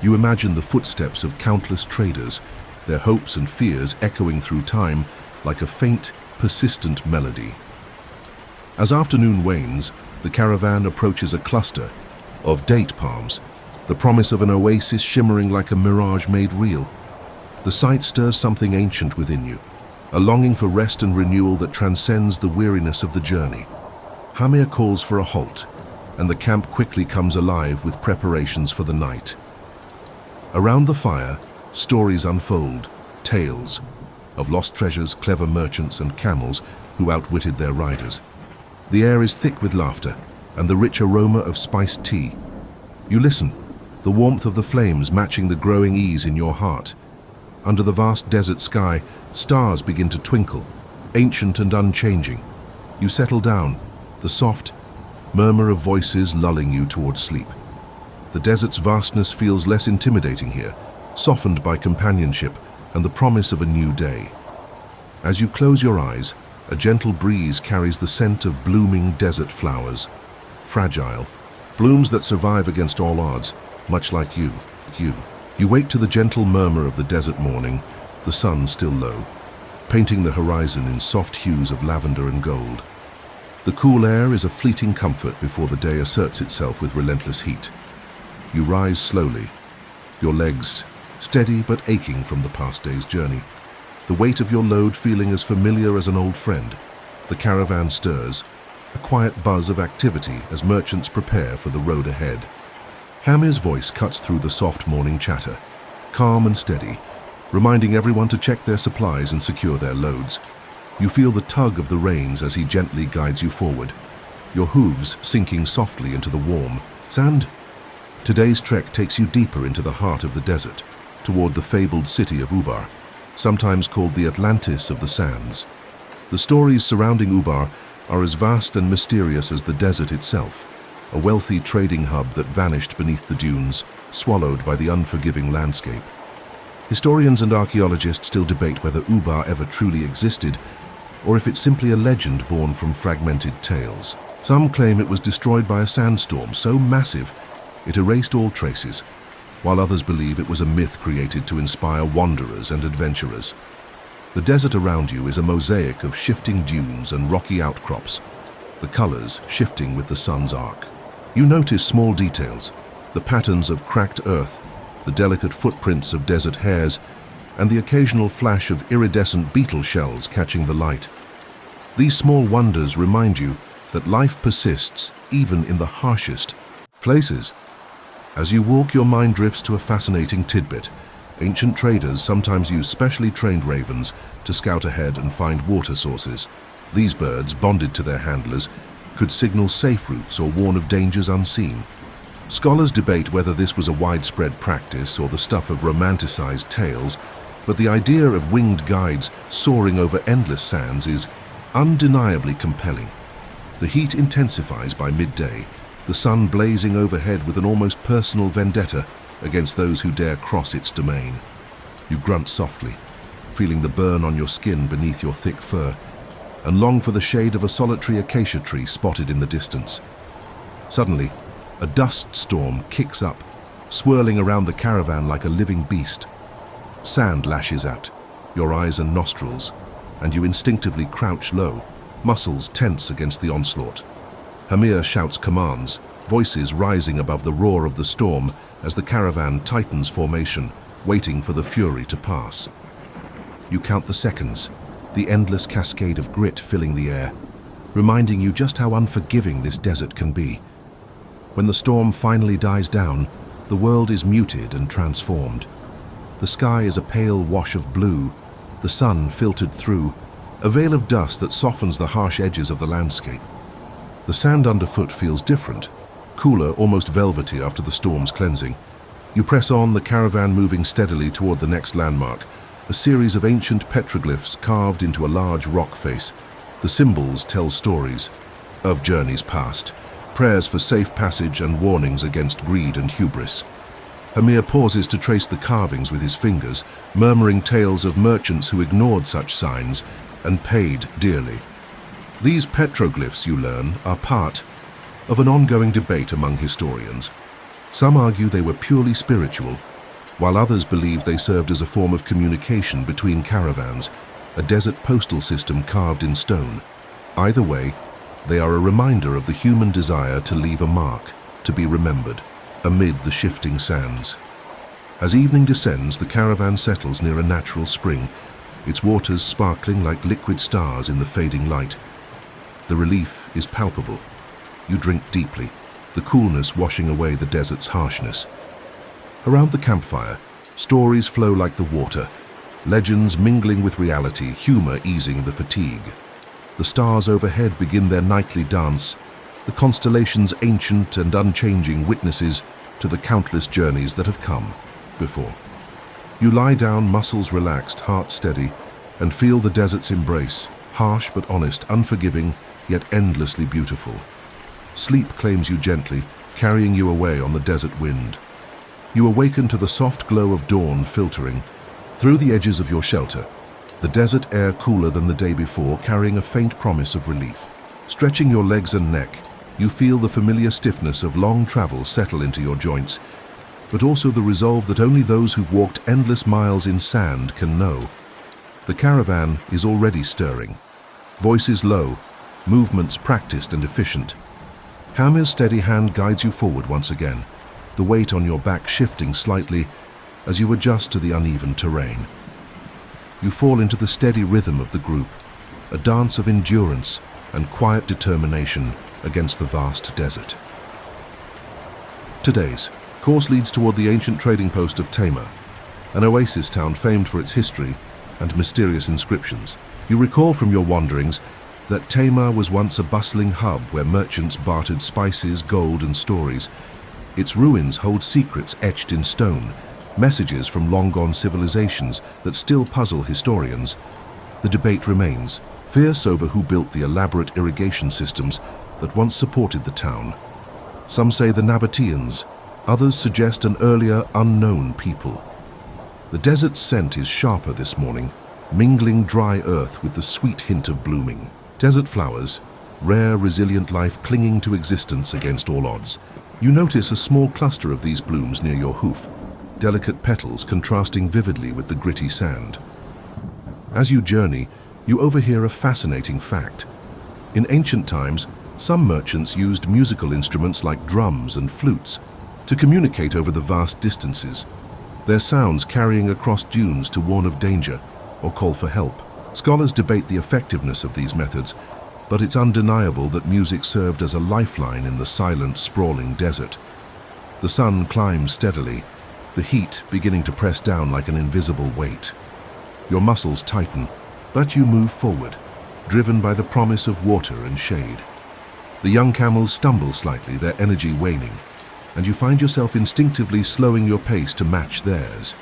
You imagine the footsteps of countless traders, their hopes and fears echoing through time like a faint, persistent melody. As afternoon wanes, the caravan approaches a cluster of date palms, the promise of an oasis shimmering like a mirage made real. The sight stirs something ancient within you, a longing for rest and renewal that transcends the weariness of the journey. Hamir calls for a halt, and the camp quickly comes alive with preparations for the night. Around the fire, stories unfold, tales of lost treasures, clever merchants, and camels who outwitted their riders. The air is thick with laughter and the rich aroma of spiced tea. You listen, the warmth of the flames matching the growing ease in your heart. Under the vast desert sky, stars begin to twinkle, ancient and unchanging. You settle down, the soft murmur of voices lulling you towards sleep. The desert's vastness feels less intimidating here, softened by companionship and the promise of a new day. As you close your eyes, a gentle breeze carries the scent of blooming desert flowers. Fragile, blooms that survive against all odds, much like you. You wake to the gentle murmur of the desert morning, the sun still low, painting the horizon in soft hues of lavender and gold. The cool air is a fleeting comfort before the day asserts itself with relentless heat. You rise slowly, your legs steady but aching from the past day's journey, the weight of your load feeling as familiar as an old friend. The caravan stirs, a quiet buzz of activity as merchants prepare for the road ahead. Hamir's voice cuts through the soft morning chatter, calm and steady, reminding everyone to check their supplies and secure their loads. You feel the tug of the reins as he gently guides you forward, your hooves sinking softly into the warm sand. Today's trek takes you deeper into the heart of the desert, toward the fabled city of Ubar, sometimes called the Atlantis of the Sands. The stories surrounding Ubar are as vast and mysterious as the desert itself, a wealthy trading hub that vanished beneath the dunes, swallowed by the unforgiving landscape. Historians and archaeologists still debate whether Ubar ever truly existed, or if it's simply a legend born from fragmented tales. Some claim it was destroyed by a sandstorm so massive it erased all traces, while others believe it was a myth created to inspire wanderers and adventurers. The desert around you is a mosaic of shifting dunes and rocky outcrops, the colors shifting with the sun's arc. You notice small details, the patterns of cracked earth, the delicate footprints of desert hares, and the occasional flash of iridescent beetle shells catching the light. These small wonders remind you that life persists even in the harshest places. As you walk, your mind drifts to a fascinating tidbit. Ancient traders sometimes use specially trained ravens to scout ahead and find water sources. These birds, bonded to their handlers, could signal safe routes or warn of dangers unseen. Scholars debate whether this was a widespread practice or the stuff of romanticized tales, but the idea of winged guides soaring over endless sands is undeniably compelling. The heat intensifies by midday, the sun blazing overhead with an almost personal vendetta against those who dare cross its domain. You grunt softly, feeling the burn on your skin beneath your thick fur, and long for the shade of a solitary acacia tree spotted in the distance. Suddenly, a dust storm kicks up, swirling around the caravan like a living beast. Sand lashes at your eyes and nostrils, and you instinctively crouch low, muscles tense against the onslaught. Hamir shouts commands, voices rising above the roar of the storm as the caravan tightens formation, waiting for the fury to pass. You count the seconds, the endless cascade of grit filling the air, reminding you just how unforgiving this desert can be. When the storm finally dies down, the world is muted and transformed. The sky is a pale wash of blue, the sun filtered through, a veil of dust that softens the harsh edges of the landscape. The sand underfoot feels different, cooler, almost velvety after the storm's cleansing. You press on, the caravan moving steadily toward the next landmark, a series of ancient petroglyphs carved into a large rock face. The symbols tell stories of journeys past, prayers for safe passage and warnings against greed and hubris. Hamir pauses to trace the carvings with his fingers, murmuring tales of merchants who ignored such signs and paid dearly. These petroglyphs, you learn, are part of an ongoing debate among historians. Some argue they were purely spiritual, while others believe they served as a form of communication between caravans, a desert postal system carved in stone. Either way, they are a reminder of the human desire to leave a mark, to be remembered, amid the shifting sands. As evening descends, the caravan settles near a natural spring, its waters sparkling like liquid stars in the fading light. The relief is palpable. You drink deeply, the coolness washing away the desert's harshness. Around the campfire, stories flow like the water, legends mingling with reality, humor easing the fatigue. The stars overhead begin their nightly dance, the constellations ancient and unchanging witnesses to the countless journeys that have come before. You lie down, muscles relaxed, heart steady, and feel the desert's embrace, harsh but honest, unforgiving, yet endlessly beautiful. Sleep claims you gently, carrying you away on the desert wind. You awaken to the soft glow of dawn filtering through the edges of your shelter, the desert air cooler than the day before, carrying a faint promise of relief. Stretching your legs and neck, you feel the familiar stiffness of long travel settle into your joints, but also the resolve that only those who've walked endless miles in sand can know. The caravan is already stirring. Voices low, movements practiced and efficient. Hamir's steady hand guides you forward once again, the weight on your back shifting slightly as you adjust to the uneven terrain. You fall into the steady rhythm of the group, a dance of endurance and quiet determination against the vast desert. Today's course leads toward the ancient trading post of Tamar, an oasis town famed for its history and mysterious inscriptions. You recall from your wanderings that Tamar was once a bustling hub where merchants bartered spices, gold, and stories. Its ruins hold secrets etched in stone, messages from long-gone civilizations that still puzzle historians. The debate remains, fierce over who built the elaborate irrigation systems that once supported the town. Some say the Nabateans, others suggest an earlier, unknown people. The desert's scent is sharper this morning, mingling dry earth with the sweet hint of blooming. Desert flowers, rare, resilient life clinging to existence against all odds. You notice a small cluster of these blooms near your hoof, delicate petals contrasting vividly with the gritty sand. As you journey, you overhear a fascinating fact. In ancient times, some merchants used musical instruments like drums and flutes to communicate over the vast distances, their sounds carrying across dunes to warn of danger or call for help. Scholars debate the effectiveness of these methods, but it's undeniable that music served as a lifeline in the silent, sprawling desert. The sun climbs steadily, the heat beginning to press down like an invisible weight. Your muscles tighten, but you move forward, driven by the promise of water and shade. The young camels stumble slightly, their energy waning, and you find yourself instinctively slowing your pace to match theirs.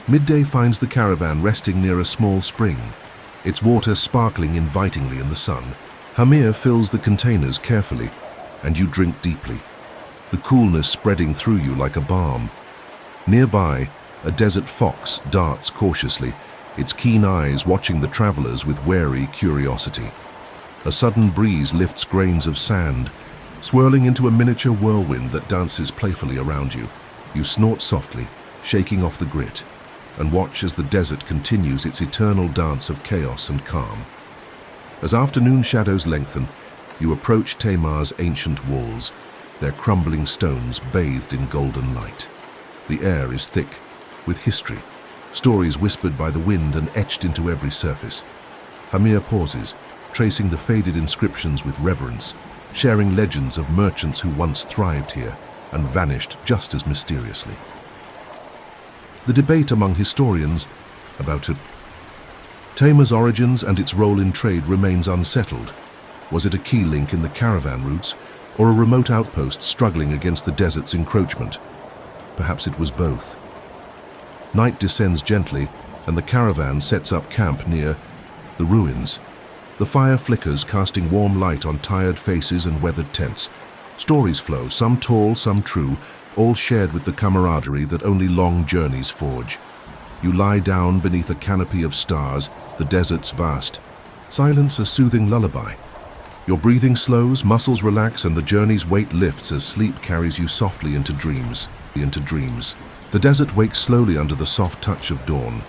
Midday finds the caravan resting near a small spring, its water sparkling invitingly in the sun. Hamir fills the containers carefully, and you drink deeply, the coolness spreading through you like a balm. Nearby, a desert fox darts cautiously, its keen eyes watching the travelers with wary curiosity. A sudden breeze lifts grains of sand, swirling into a miniature whirlwind that dances playfully around you. You snort softly, shaking off the grit, and watch as the desert continues its eternal dance of chaos and calm. As afternoon shadows lengthen, you approach Tamar's ancient walls, their crumbling stones bathed in golden light. The air is thick with history, stories whispered by the wind and etched into every surface. Hamir pauses, tracing the faded inscriptions with reverence, sharing legends of merchants who once thrived here and vanished just as mysteriously. The debate among historians about Tamar's origins and its role in trade remains unsettled. Was it a key link in the caravan routes, or a remote outpost struggling against the desert's encroachment? Perhaps it was both. Night descends gently, and the caravan sets up camp near the ruins. The fire flickers, casting warm light on tired faces and weathered tents. Stories flow, some tall, some true, all shared with the camaraderie that only long journeys forge. You lie down beneath a canopy of stars, the desert's vast. Silence a soothing lullaby. Your breathing slows, muscles relax, and the journey's weight lifts as sleep carries you softly into dreams. The desert wakes slowly under the soft touch of dawn,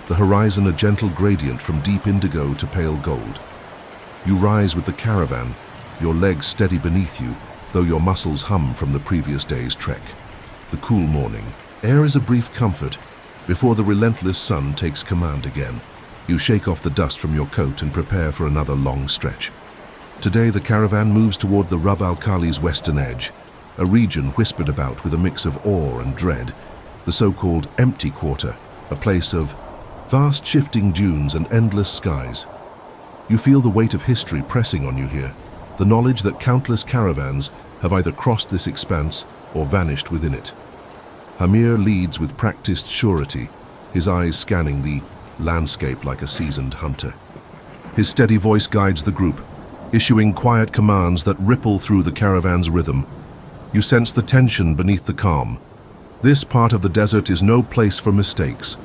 the horizon a gentle gradient from deep indigo to pale gold. You rise with the caravan, your legs steady beneath you, though your muscles hum from the previous day's trek. The cool morning air is a brief comfort before the relentless sun takes command again. You shake off the dust from your coat and prepare for another long stretch. Today the caravan moves toward the Rub al-Khali's western edge, a region whispered about with a mix of awe and dread, the so-called empty quarter, a place of vast shifting dunes and endless skies. You feel the weight of history pressing on you here, the knowledge that countless caravans have either crossed this expanse or vanished within it. Hamir leads with practiced surety, his eyes scanning the landscape like a seasoned hunter. His steady voice guides the group, issuing quiet commands that ripple through the caravan's rhythm. You sense the tension beneath the calm. This part of the desert is no place for mistakes.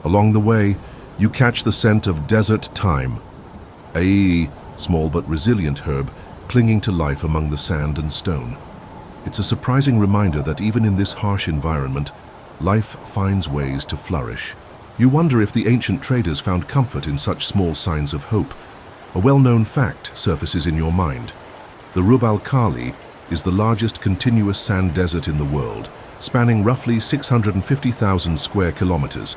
Along the way, you catch the scent of desert thyme, a small but resilient herb clinging to life among the sand and stone. It's a surprising reminder that even in this harsh environment, life finds ways to flourish. You wonder if the ancient traders found comfort in such small signs of hope. A well-known fact surfaces in your mind. The Rub al-Khali is the largest continuous sand desert in the world, spanning roughly 650,000 square kilometers.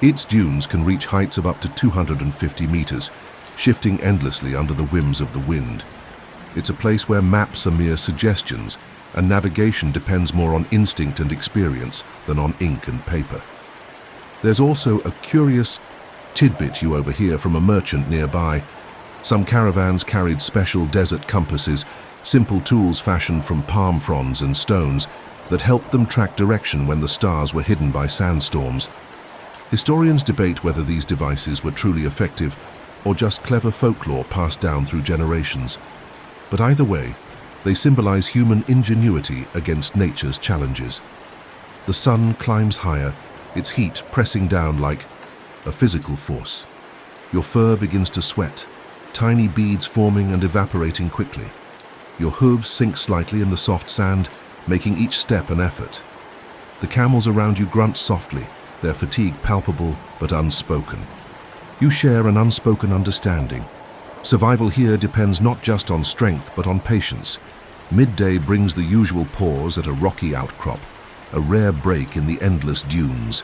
Its dunes can reach heights of up to 250 meters, shifting endlessly under the whims of the wind. It's a place where maps are mere suggestions, and navigation depends more on instinct and experience than on ink and paper. There's also a curious tidbit you overhear from a merchant nearby. Some caravans carried special desert compasses, simple tools fashioned from palm fronds and stones that helped them track direction when the stars were hidden by sandstorms. Historians debate whether these devices were truly effective or just clever folklore passed down through generations. But either way, they symbolize human ingenuity against nature's challenges. The sun climbs higher, its heat pressing down like a physical force. Your fur begins to sweat, tiny beads forming and evaporating quickly. Your hooves sink slightly in the soft sand, making each step an effort. The camels around you grunt softly, their fatigue palpable but unspoken. You share an unspoken understanding. Survival here depends not just on strength but on patience. Midday brings the usual pause at a rocky outcrop, a rare break in the endless dunes.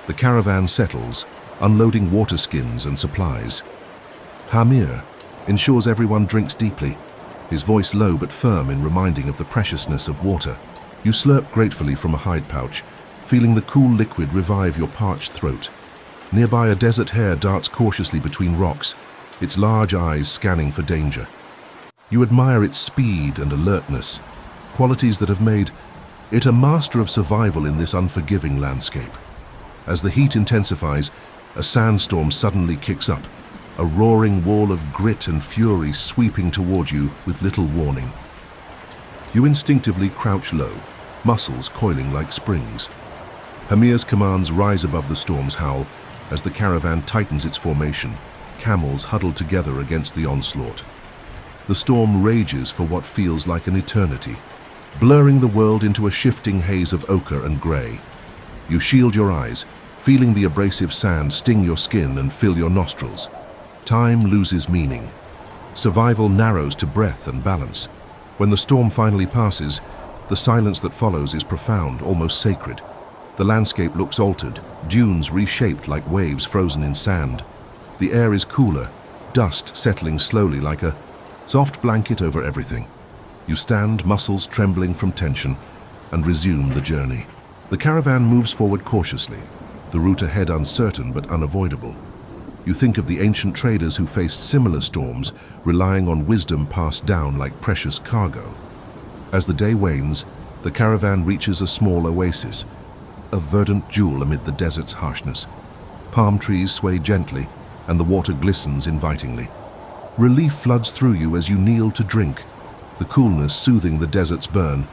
The caravan settles, unloading water skins and supplies. Hamir ensures everyone drinks deeply, his voice low but firm in reminding of the preciousness of water. You slurp gratefully from a hide pouch, feeling the cool liquid revive your parched throat. Nearby, a desert hare darts cautiously between rocks, its large eyes scanning for danger. You admire its speed and alertness, qualities that have made it a master of survival in this unforgiving landscape. As the heat intensifies, a sandstorm suddenly kicks up, a roaring wall of grit and fury sweeping toward you with little warning. You instinctively crouch low, muscles coiling like springs. Hamir's commands rise above the storm's howl as the caravan tightens its formation, camels huddled together against the onslaught. The storm rages for what feels like an eternity. blurring the world into a shifting haze of ochre and grey. You shield your eyes, feeling the abrasive sand sting your skin and fill your nostrils. Time loses meaning. Survival narrows to breath and balance. When the storm finally passes, the silence that follows is profound, almost sacred. The landscape looks altered, dunes reshaped like waves frozen in sand. The air is cooler, dust settling slowly like a soft blanket over everything. You stand, muscles trembling from tension, and resume the journey. The caravan moves forward cautiously, the route ahead uncertain but unavoidable. You think of the ancient traders who faced similar storms, relying on wisdom passed down like precious cargo. As the day wanes, the caravan reaches a small oasis, a verdant jewel amid the desert's harshness. Palm trees sway gently, and the water glistens invitingly. Relief floods through you as you kneel to drink, the coolness soothing the desert's burn.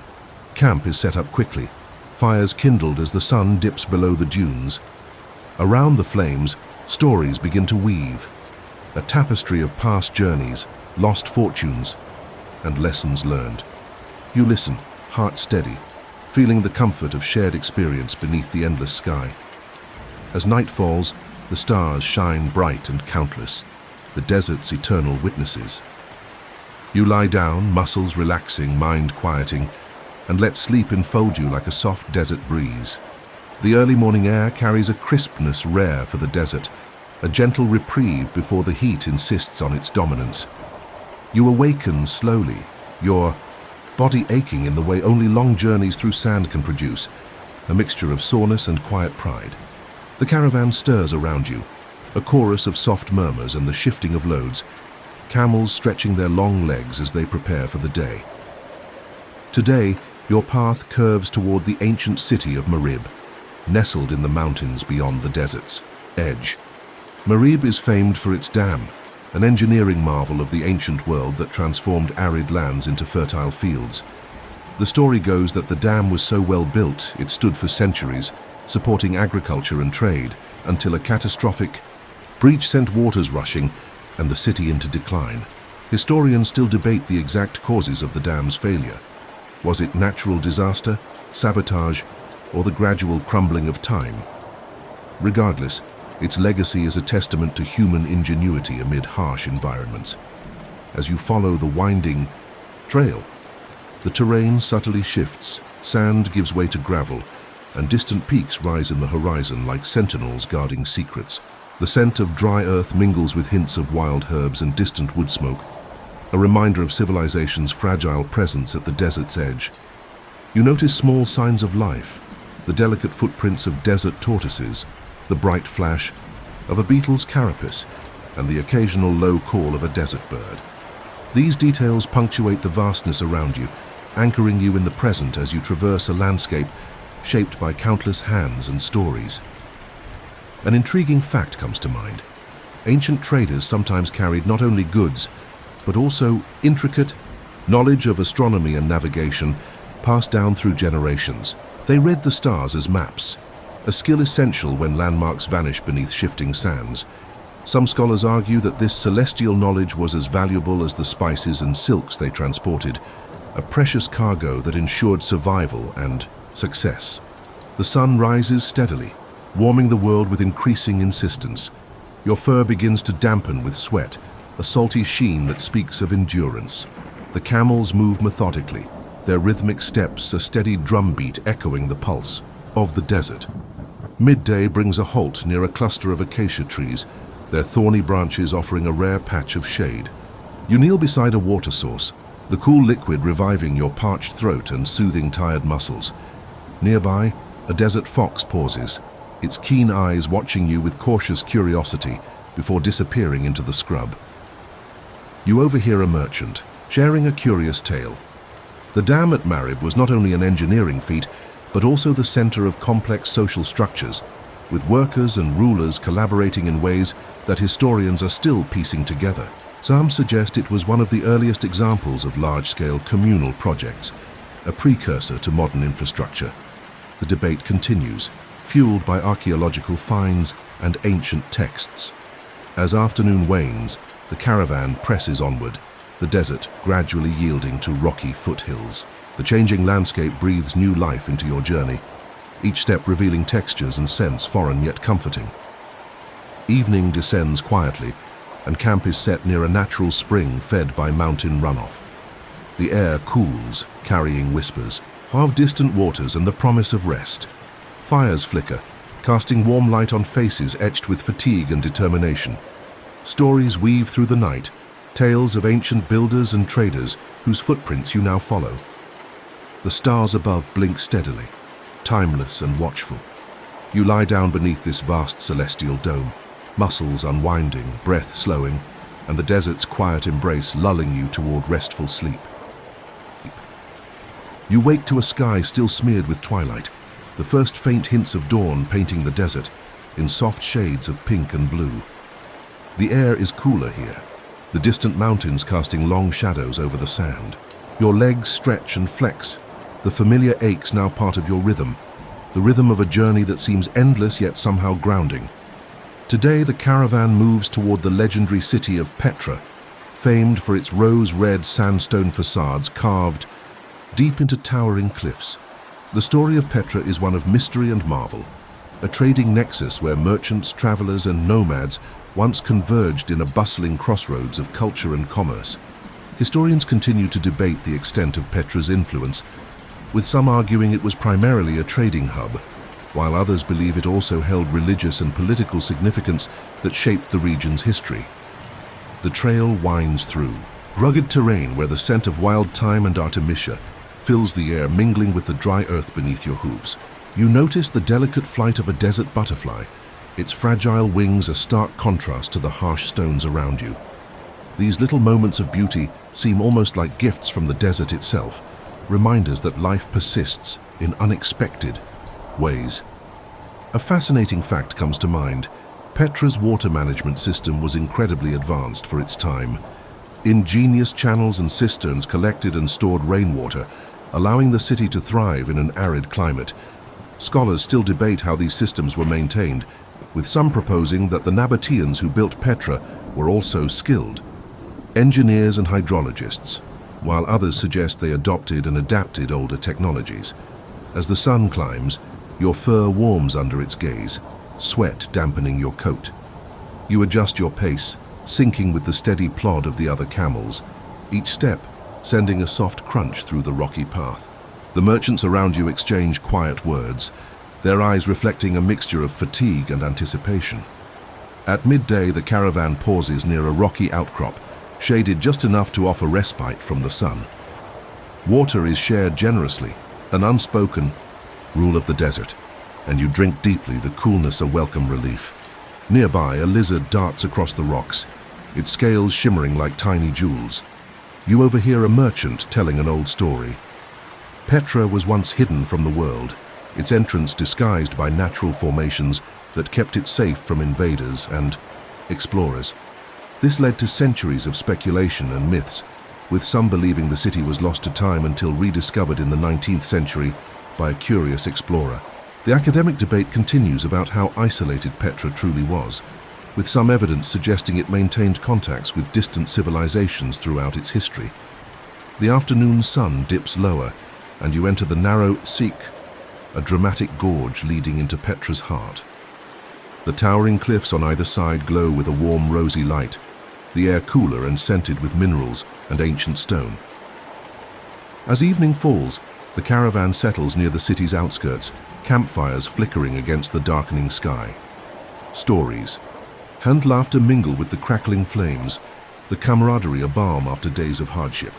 Camp is set up quickly, fires kindled as the sun dips below the dunes. Around the flames, stories begin to weave, a tapestry of past journeys, lost fortunes, and lessons learned. You listen, heart steady, feeling the comfort of shared experience beneath the endless sky. As night falls, the stars shine bright and countless, the desert's eternal witnesses. You lie down, muscles relaxing, mind quieting, and let sleep enfold you like a soft desert breeze. The early morning air carries a crispness rare for the desert, a gentle reprieve before the heat insists on its dominance. You awaken slowly, your body aching in the way only long journeys through sand can produce, a mixture of soreness and quiet pride. The caravan stirs around you, a chorus of soft murmurs and the shifting of loads, camels stretching their long legs as they prepare for the day. Today, your path curves toward the ancient city of Marib, nestled in the mountains beyond the desert's edge. Marib is famed for its dam, an engineering marvel of the ancient world that transformed arid lands into fertile fields. The story goes that the dam was so well built it stood for centuries, supporting agriculture and trade, until a catastrophic breach sent waters rushing and the city into decline. Historians still debate the exact causes of the dam's failure. Was it natural disaster, sabotage, or the gradual crumbling of time? Regardless, its legacy is a testament to human ingenuity amid harsh environments. As you follow the winding trail, the terrain subtly shifts, sand gives way to gravel, and distant peaks rise in the horizon like sentinels guarding secrets. The scent of dry earth mingles with hints of wild herbs and distant wood smoke, a reminder of civilization's fragile presence at the desert's edge. You notice small signs of life, the delicate footprints of desert tortoises, the bright flash of a beetle's carapace, and the occasional low call of a desert bird. These details punctuate the vastness around you, anchoring you in the present as you traverse a landscape shaped by countless hands and stories. An intriguing fact comes to mind. Ancient traders sometimes carried not only goods, but also intricate knowledge of astronomy and navigation passed down through generations. They read the stars as maps, a skill essential when landmarks vanish beneath shifting sands. Some scholars argue that this celestial knowledge was as valuable as the spices and silks they transported, a precious cargo that ensured survival and success. The sun rises steadily, warming the world with increasing insistence. Your fur begins to dampen with sweat, a salty sheen that speaks of endurance. The camels move methodically, their rhythmic steps a steady drumbeat echoing the pulse of the desert. Midday brings a halt near a cluster of acacia trees, their thorny branches offering a rare patch of shade. You kneel beside a water source, the cool liquid reviving your parched throat and soothing tired muscles. Nearby, a desert fox pauses, its keen eyes watching you with cautious curiosity before disappearing into the scrub. You overhear a merchant, sharing a curious tale. The dam at Marib was not only an engineering feat, but also the center of complex social structures, with workers and rulers collaborating in ways that historians are still piecing together. Some suggest it was one of the earliest examples of large-scale communal projects, a precursor to modern infrastructure. The debate continues, fueled by archaeological finds and ancient texts. As afternoon wanes, the caravan presses onward, the desert gradually yielding to rocky foothills. The changing landscape breathes new life into your journey, each step revealing textures and scents foreign yet comforting. Evening descends quietly, and camp is set near a natural spring fed by mountain runoff. The air cools, carrying whispers, of distant waters and the promise of rest. Fires flicker, casting warm light on faces etched with fatigue and determination. Stories weave through the night, tales of ancient builders and traders whose footprints you now follow. The stars above blink steadily, timeless and watchful. You lie down beneath this vast celestial dome, muscles unwinding, breath slowing, and the desert's quiet embrace lulling you toward restful sleep. You wake to a sky still smeared with twilight, the first faint hints of dawn painting the desert in soft shades of pink and blue. The air is cooler here, the distant mountains casting long shadows over the sand. Your legs stretch and flex, the familiar aches now part of your rhythm, the rhythm of a journey that seems endless yet somehow grounding. Today the caravan moves toward the legendary city of Petra, famed for its rose-red sandstone facades carved deep into towering cliffs. The story of Petra is one of mystery and marvel, a trading nexus where merchants, travelers and nomads once converged in a bustling crossroads of culture and commerce. Historians continue to debate the extent of Petra's influence, with some arguing it was primarily a trading hub, while others believe it also held religious and political significance that shaped the region's history. The trail winds through rugged terrain where the scent of wild thyme and artemisia fills the air, mingling with the dry earth beneath your hooves. You notice the delicate flight of a desert butterfly, its fragile wings a stark contrast to the harsh stones around you. These little moments of beauty seem almost like gifts from the desert itself, reminders that life persists in unexpected ways. A fascinating fact comes to mind. Petra's water management system was incredibly advanced for its time. Ingenious channels and cisterns collected and stored rainwater, allowing the city to thrive in an arid climate. Scholars still debate how these systems were maintained, with some proposing that the Nabateans who built Petra were also skilled engineers and hydrologists, while others suggest they adopted and adapted older technologies. As the sun climbs, your fur warms under its gaze, sweat dampening your coat. You adjust your pace, syncing with the steady plod of the other camels, each step sending a soft crunch through the rocky path. The merchants around you exchange quiet words, their eyes reflecting a mixture of fatigue and anticipation. At midday, the caravan pauses near a rocky outcrop, shaded just enough to offer respite from the sun. Water is shared generously, an unspoken rule of the desert, and you drink deeply, the coolness a welcome relief. Nearby, a lizard darts across the rocks, its scales shimmering like tiny jewels. You overhear a merchant telling an old story. Petra was once hidden from the world, its entrance disguised by natural formations that kept it safe from invaders and explorers. This led to centuries of speculation and myths, with some believing the city was lost to time until rediscovered in the 19th century by a curious explorer. The academic debate continues about how isolated Petra truly was, with some evidence suggesting it maintained contacts with distant civilizations throughout its history. The afternoon sun dips lower, and you enter the narrow Sik, a dramatic gorge leading into Petra's heart. The towering cliffs on either side glow with a warm, rosy light, the air cooler and scented with minerals and ancient stone. As evening falls, the caravan settles near the city's outskirts, campfires flickering against the darkening sky. Stories and laughter mingle with the crackling flames, the camaraderie a balm after days of hardship.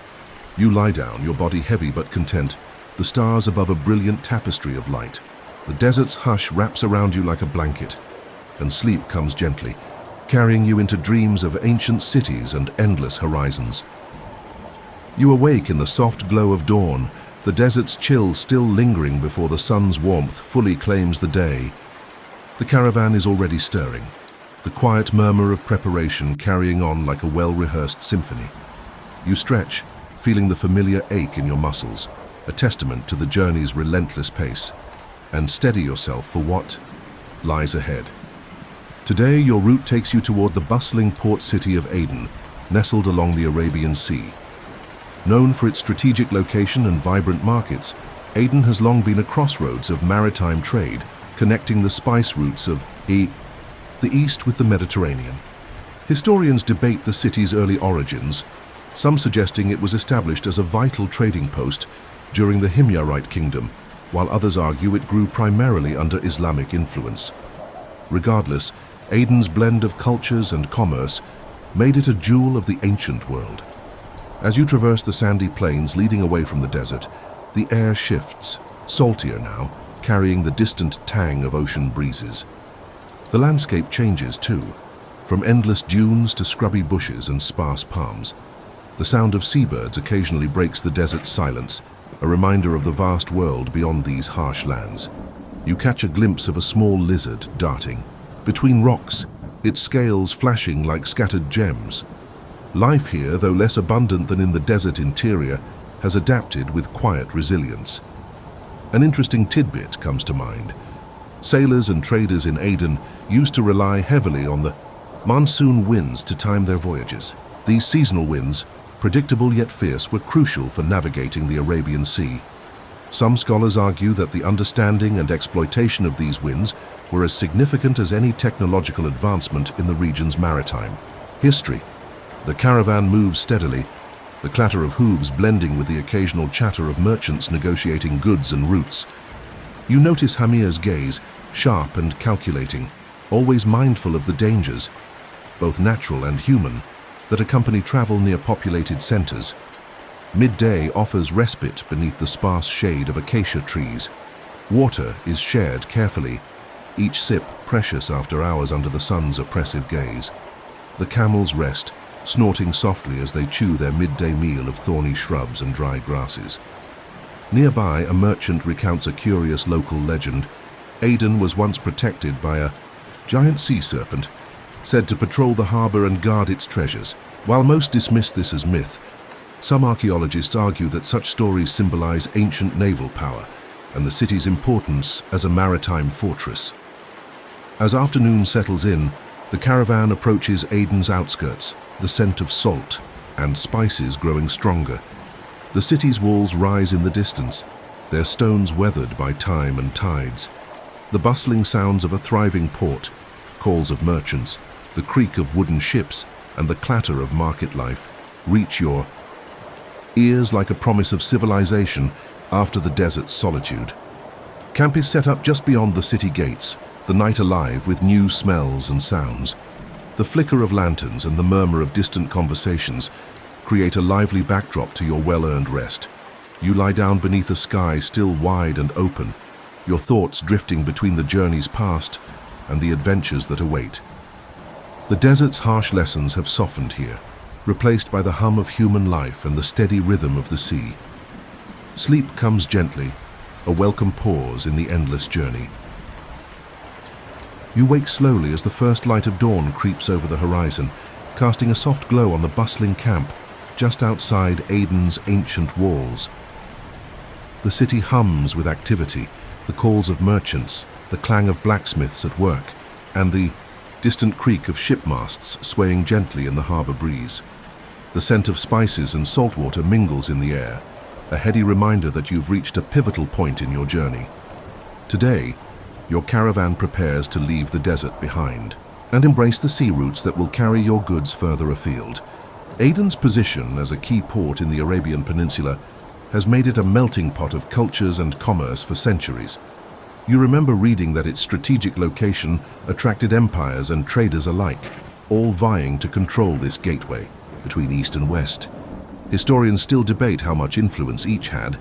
You lie down, your body heavy but content, the stars above a brilliant tapestry of light. The desert's hush wraps around you like a blanket, and sleep comes gently, carrying you into dreams of ancient cities and endless horizons. You awake in the soft glow of dawn, the desert's chill still lingering before the sun's warmth fully claims the day. The caravan is already stirring, the quiet murmur of preparation carrying on like a well-rehearsed symphony. You stretch, feeling the familiar ache in your muscles, a testament to the journey's relentless pace, and steady yourself for what lies ahead. Today, your route takes you toward the bustling port city of Aden, nestled along the Arabian Sea. Known for its strategic location and vibrant markets, Aden has long been a crossroads of maritime trade, connecting the spice routes of the East with the Mediterranean. Historians debate the city's early origins, some suggesting it was established as a vital trading post during the Himyarite kingdom, while others argue it grew primarily under Islamic influence. Regardless, Aden's blend of cultures and commerce made it a jewel of the ancient world. As you traverse the sandy plains leading away from the desert, the air shifts, saltier now, carrying the distant tang of ocean breezes. The landscape changes too, from endless dunes to scrubby bushes and sparse palms. The sound of seabirds occasionally breaks the desert's silence, a reminder of the vast world beyond these harsh lands. You catch a glimpse of a small lizard darting between rocks, its scales flashing like scattered gems. Life here, though less abundant than in the desert interior, has adapted with quiet resilience. An interesting tidbit comes to mind. Sailors and traders in Aden used to rely heavily on the monsoon winds to time their voyages. These seasonal winds, predictable yet fierce, were crucial for navigating the Arabian Sea. Some scholars argue that the understanding and exploitation of these winds were as significant as any technological advancement in the region's maritime history. The caravan moves steadily, the clatter of hooves blending with the occasional chatter of merchants negotiating goods and routes. You notice Hamir's gaze, sharp and calculating, always mindful of the dangers, both natural and human, that accompany travel near populated centers. Midday offers respite beneath the sparse shade of acacia trees. Water is shared carefully, each sip precious after hours under the sun's oppressive gaze. The camels rest, snorting softly as they chew their midday meal of thorny shrubs and dry grasses. Nearby, a merchant recounts a curious local legend. Aden was once protected by a giant sea serpent, said to patrol the harbor and guard its treasures. While most dismiss this as myth, some archaeologists argue that such stories symbolize ancient naval power and the city's importance as a maritime fortress. As afternoon settles in, the caravan approaches Aden's outskirts, the scent of salt and spices growing stronger. The city's walls rise in the distance, their stones weathered by time and tides. The bustling sounds of a thriving port, calls of merchants, the creak of wooden ships, and the clatter of market life reach your ears like a promise of civilization after the desert's solitude. Camp is set up just beyond the city gates, the night alive with new smells and sounds. The flicker of lanterns and the murmur of distant conversations create a lively backdrop to your well-earned rest. You lie down beneath a sky still wide and open, your thoughts drifting between the journeys past and the adventures that await. The desert's harsh lessons have softened here, replaced by the hum of human life and the steady rhythm of the sea. Sleep comes gently, a welcome pause in the endless journey. You wake slowly as the first light of dawn creeps over the horizon, casting a soft glow on the bustling camp just outside Aden's ancient walls. The city hums with activity, the calls of merchants, the clang of blacksmiths at work, and the distant creak of shipmasts swaying gently in the harbor breeze. The scent of spices and saltwater mingles in the air, a heady reminder that you've reached a pivotal point in your journey. Today, your caravan prepares to leave the desert behind and embrace the sea routes that will carry your goods further afield. Aden's position as a key port in the Arabian Peninsula has made it a melting pot of cultures and commerce for centuries. You remember reading that its strategic location attracted empires and traders alike, all vying to control this gateway between East and West. Historians still debate how much influence each had,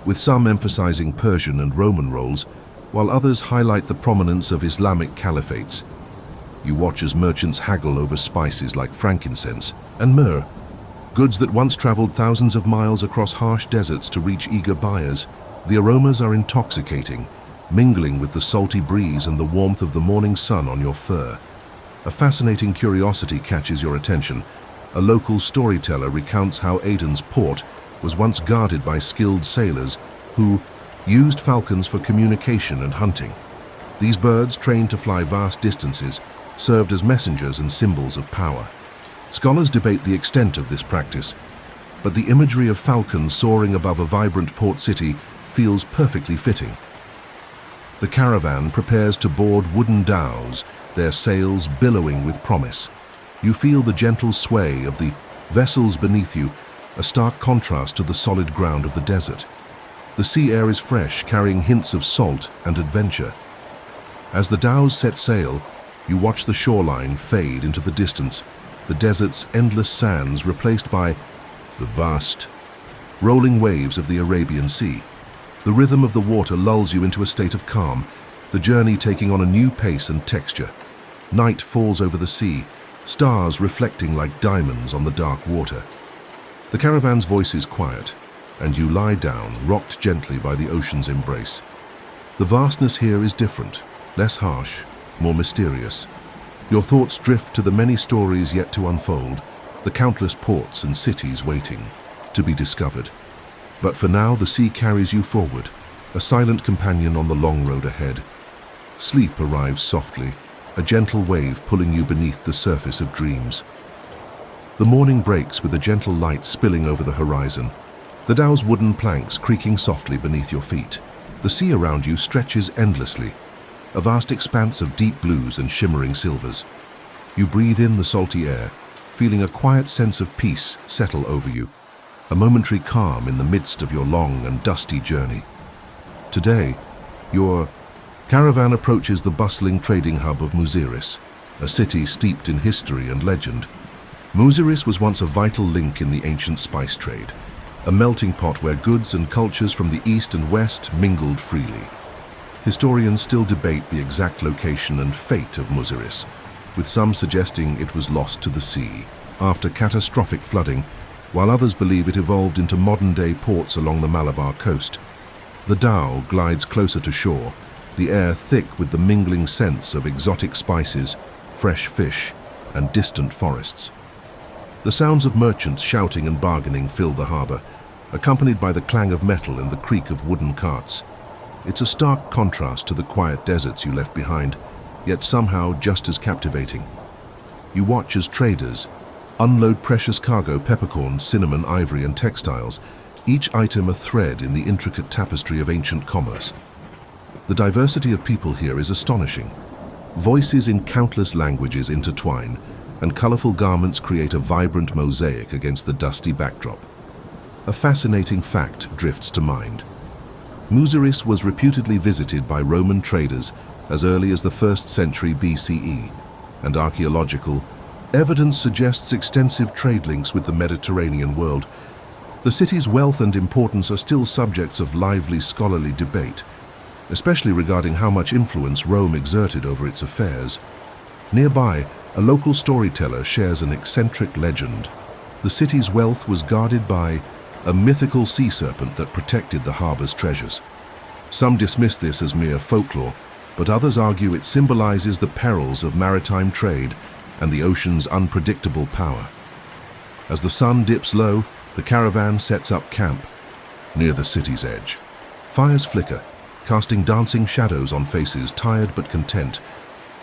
with some emphasizing Persian and Roman roles, while others highlight the prominence of Islamic caliphates. You watch as merchants haggle over spices like frankincense and myrrh, goods that once traveled thousands of miles across harsh deserts to reach eager buyers. The aromas are intoxicating, mingling with the salty breeze and the warmth of the morning sun on your fur. A fascinating curiosity catches your attention. A local storyteller recounts how Aden's port was once guarded by skilled sailors who used falcons for communication and hunting. These birds, trained to fly vast distances, served as messengers and symbols of power. Scholars debate the extent of this practice, but the imagery of falcons soaring above a vibrant port city feels perfectly fitting. The caravan prepares to board wooden dhows, their sails billowing with promise. You feel the gentle sway of the vessels beneath you, a stark contrast to the solid ground of the desert. The sea air is fresh, carrying hints of salt and adventure. As the dhows set sail, you watch the shoreline fade into the distance, the desert's endless sands replaced by the vast, rolling waves of the Arabian Sea. The rhythm of the water lulls you into a state of calm, the journey taking on a new pace and texture. Night falls over the sea, stars reflecting like diamonds on the dark water. The caravan's voice is quiet, and you lie down, rocked gently by the ocean's embrace. The vastness here is different, less harsh, more mysterious. Your thoughts drift to the many stories yet to unfold, the countless ports and cities waiting to be discovered. But for now, the sea carries you forward, a silent companion on the long road ahead. Sleep arrives softly, a gentle wave pulling you beneath the surface of dreams. The morning breaks with a gentle light spilling over the horizon, the dhow's wooden planks creaking softly beneath your feet. The sea around you stretches endlessly, a vast expanse of deep blues and shimmering silvers. You breathe in the salty air, feeling a quiet sense of peace settle over you, a momentary calm in the midst of your long and dusty journey. Today, your caravan approaches the bustling trading hub of Muziris, a city steeped in history and legend. Muziris was once a vital link in the ancient spice trade, a melting pot where goods and cultures from the east and west mingled freely. Historians still debate the exact location and fate of Muziris, with some suggesting it was lost to the sea after catastrophic flooding, while others believe it evolved into modern-day ports along the Malabar coast. The dhow glides closer to shore, the air thick with the mingling scents of exotic spices, fresh fish, and distant forests. The sounds of merchants shouting and bargaining fill the harbor, accompanied by the clang of metal and the creak of wooden carts. It's a stark contrast to the quiet deserts you left behind, yet somehow just as captivating. You watch as traders unload precious cargo, peppercorns, cinnamon, ivory, and textiles, each item a thread in the intricate tapestry of ancient commerce. The diversity of people here is astonishing. Voices in countless languages intertwine, and colorful garments create a vibrant mosaic against the dusty backdrop. A fascinating fact drifts to mind. Muziris was reputedly visited by Roman traders as early as the 1st century BCE, and archaeological evidence suggests extensive trade links with the Mediterranean world. The city's wealth and importance are still subjects of lively scholarly debate, especially regarding how much influence Rome exerted over its affairs. Nearby, a local storyteller shares an eccentric legend. The city's wealth was guarded by a mythical sea serpent that protected the harbor's treasures. Some dismiss this as mere folklore, but others argue it symbolizes the perils of maritime trade and the ocean's unpredictable power. As the sun dips low, the caravan sets up camp near the city's edge. Fires flicker, casting dancing shadows on faces tired but content.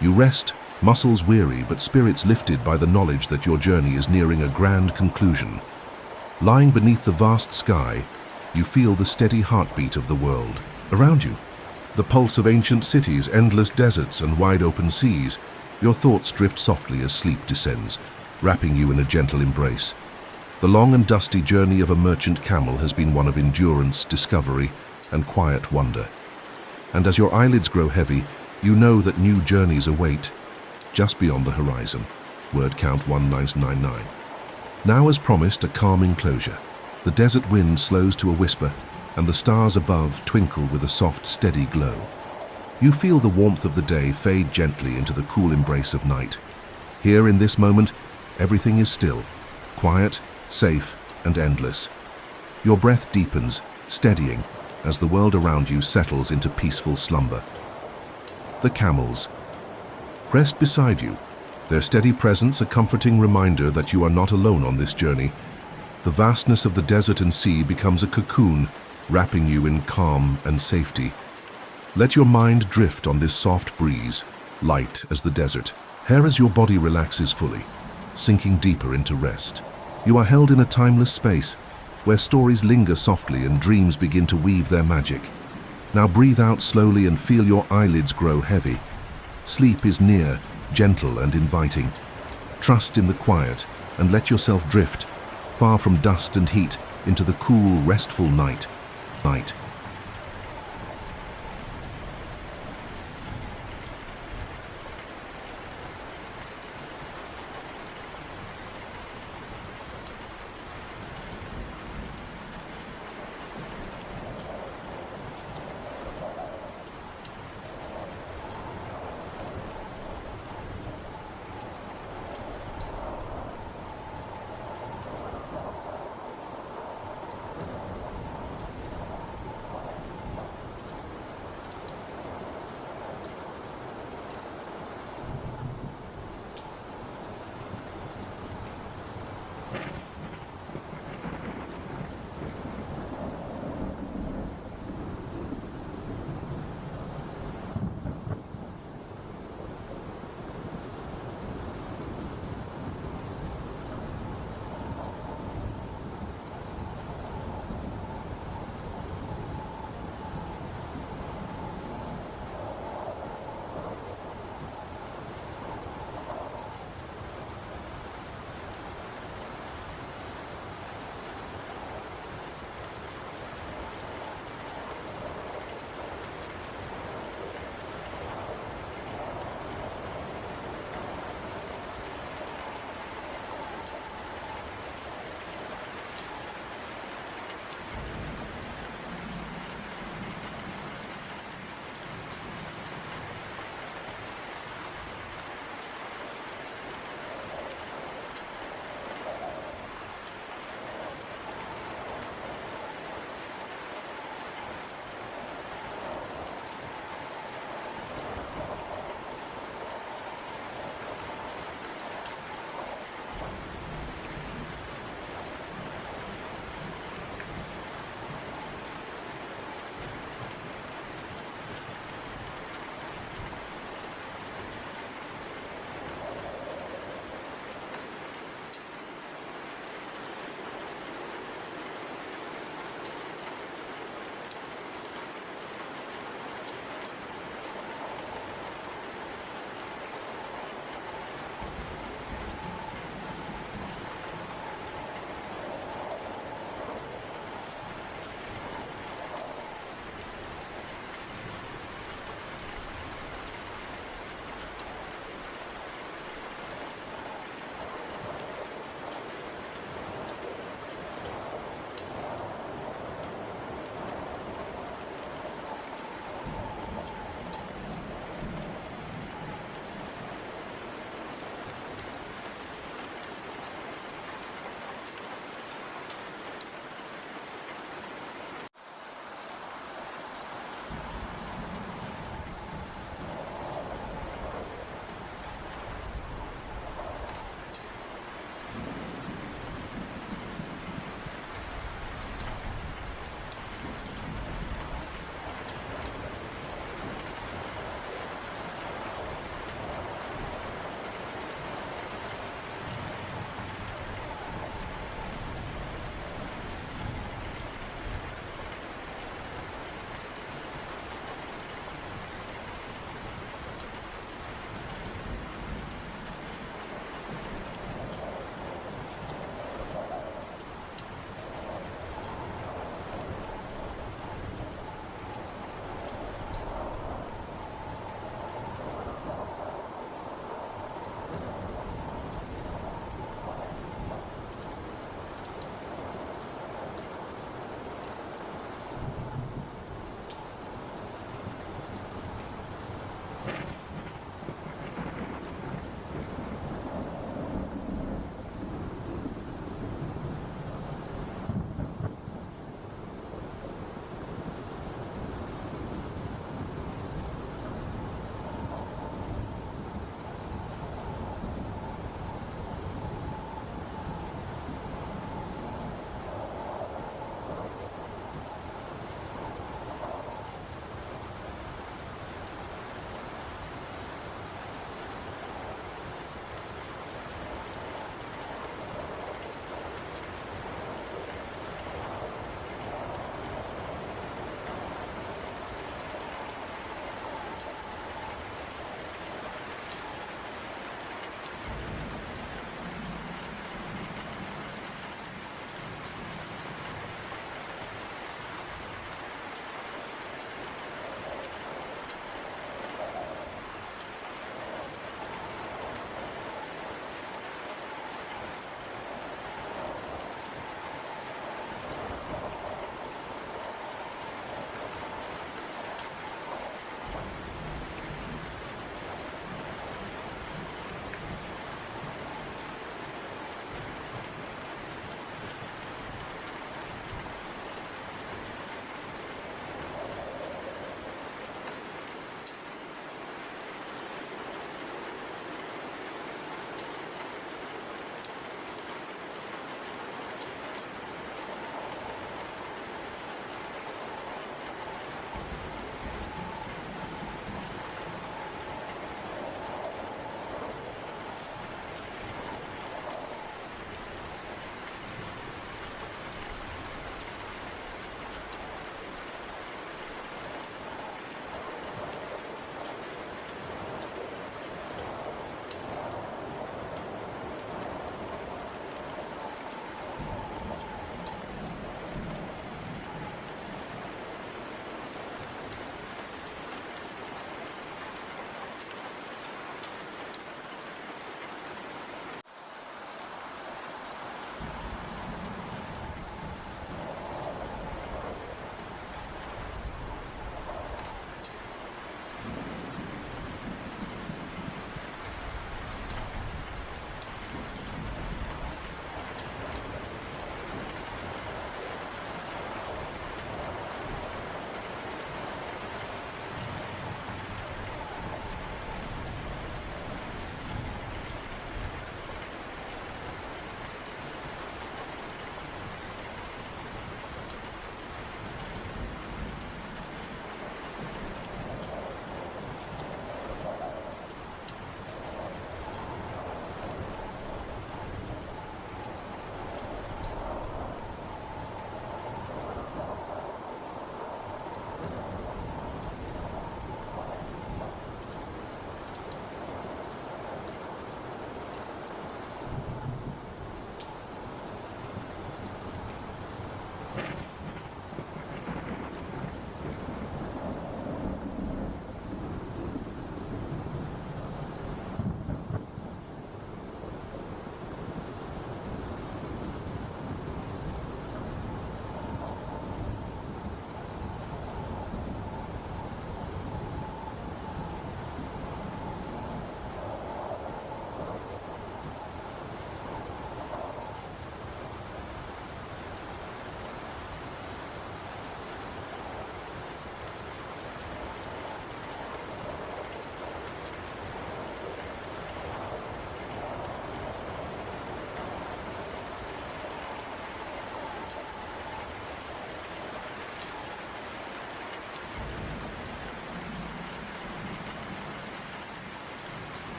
You rest, muscles weary but spirits lifted by the knowledge that your journey is nearing a grand conclusion. Lying beneath the vast sky, you feel the steady heartbeat of the world. Around you, the pulse of ancient cities, endless deserts, and wide open seas. Your thoughts drift softly as sleep descends, wrapping you in a gentle embrace. The long and dusty journey of a merchant camel has been one of endurance, discovery, and quiet wonder. And as your eyelids grow heavy, you know that new journeys await just beyond the horizon. Word count 1999. Now, as promised, a calming closure. The desert wind slows to a whisper, and the stars above twinkle with a soft, steady glow. You feel the warmth of the day fade gently into the cool embrace of night. Here, in this moment, everything is still, quiet, safe, and endless. Your breath deepens, steadying, as the world around you settles into peaceful slumber. The camels rest beside you, their steady presence a comforting reminder that you are not alone on this journey. The vastness of the desert and sea becomes a cocoon, wrapping you in calm and safety. Let your mind drift on this soft breeze, light as the desert, here as your body relaxes fully, sinking deeper into rest. You are held in a timeless space where stories linger softly and dreams begin to weave their magic. Now breathe out slowly and feel your eyelids grow heavy. Sleep is near, gentle and inviting. Trust in the quiet and let yourself drift, far from dust and heat, into the cool, restful night.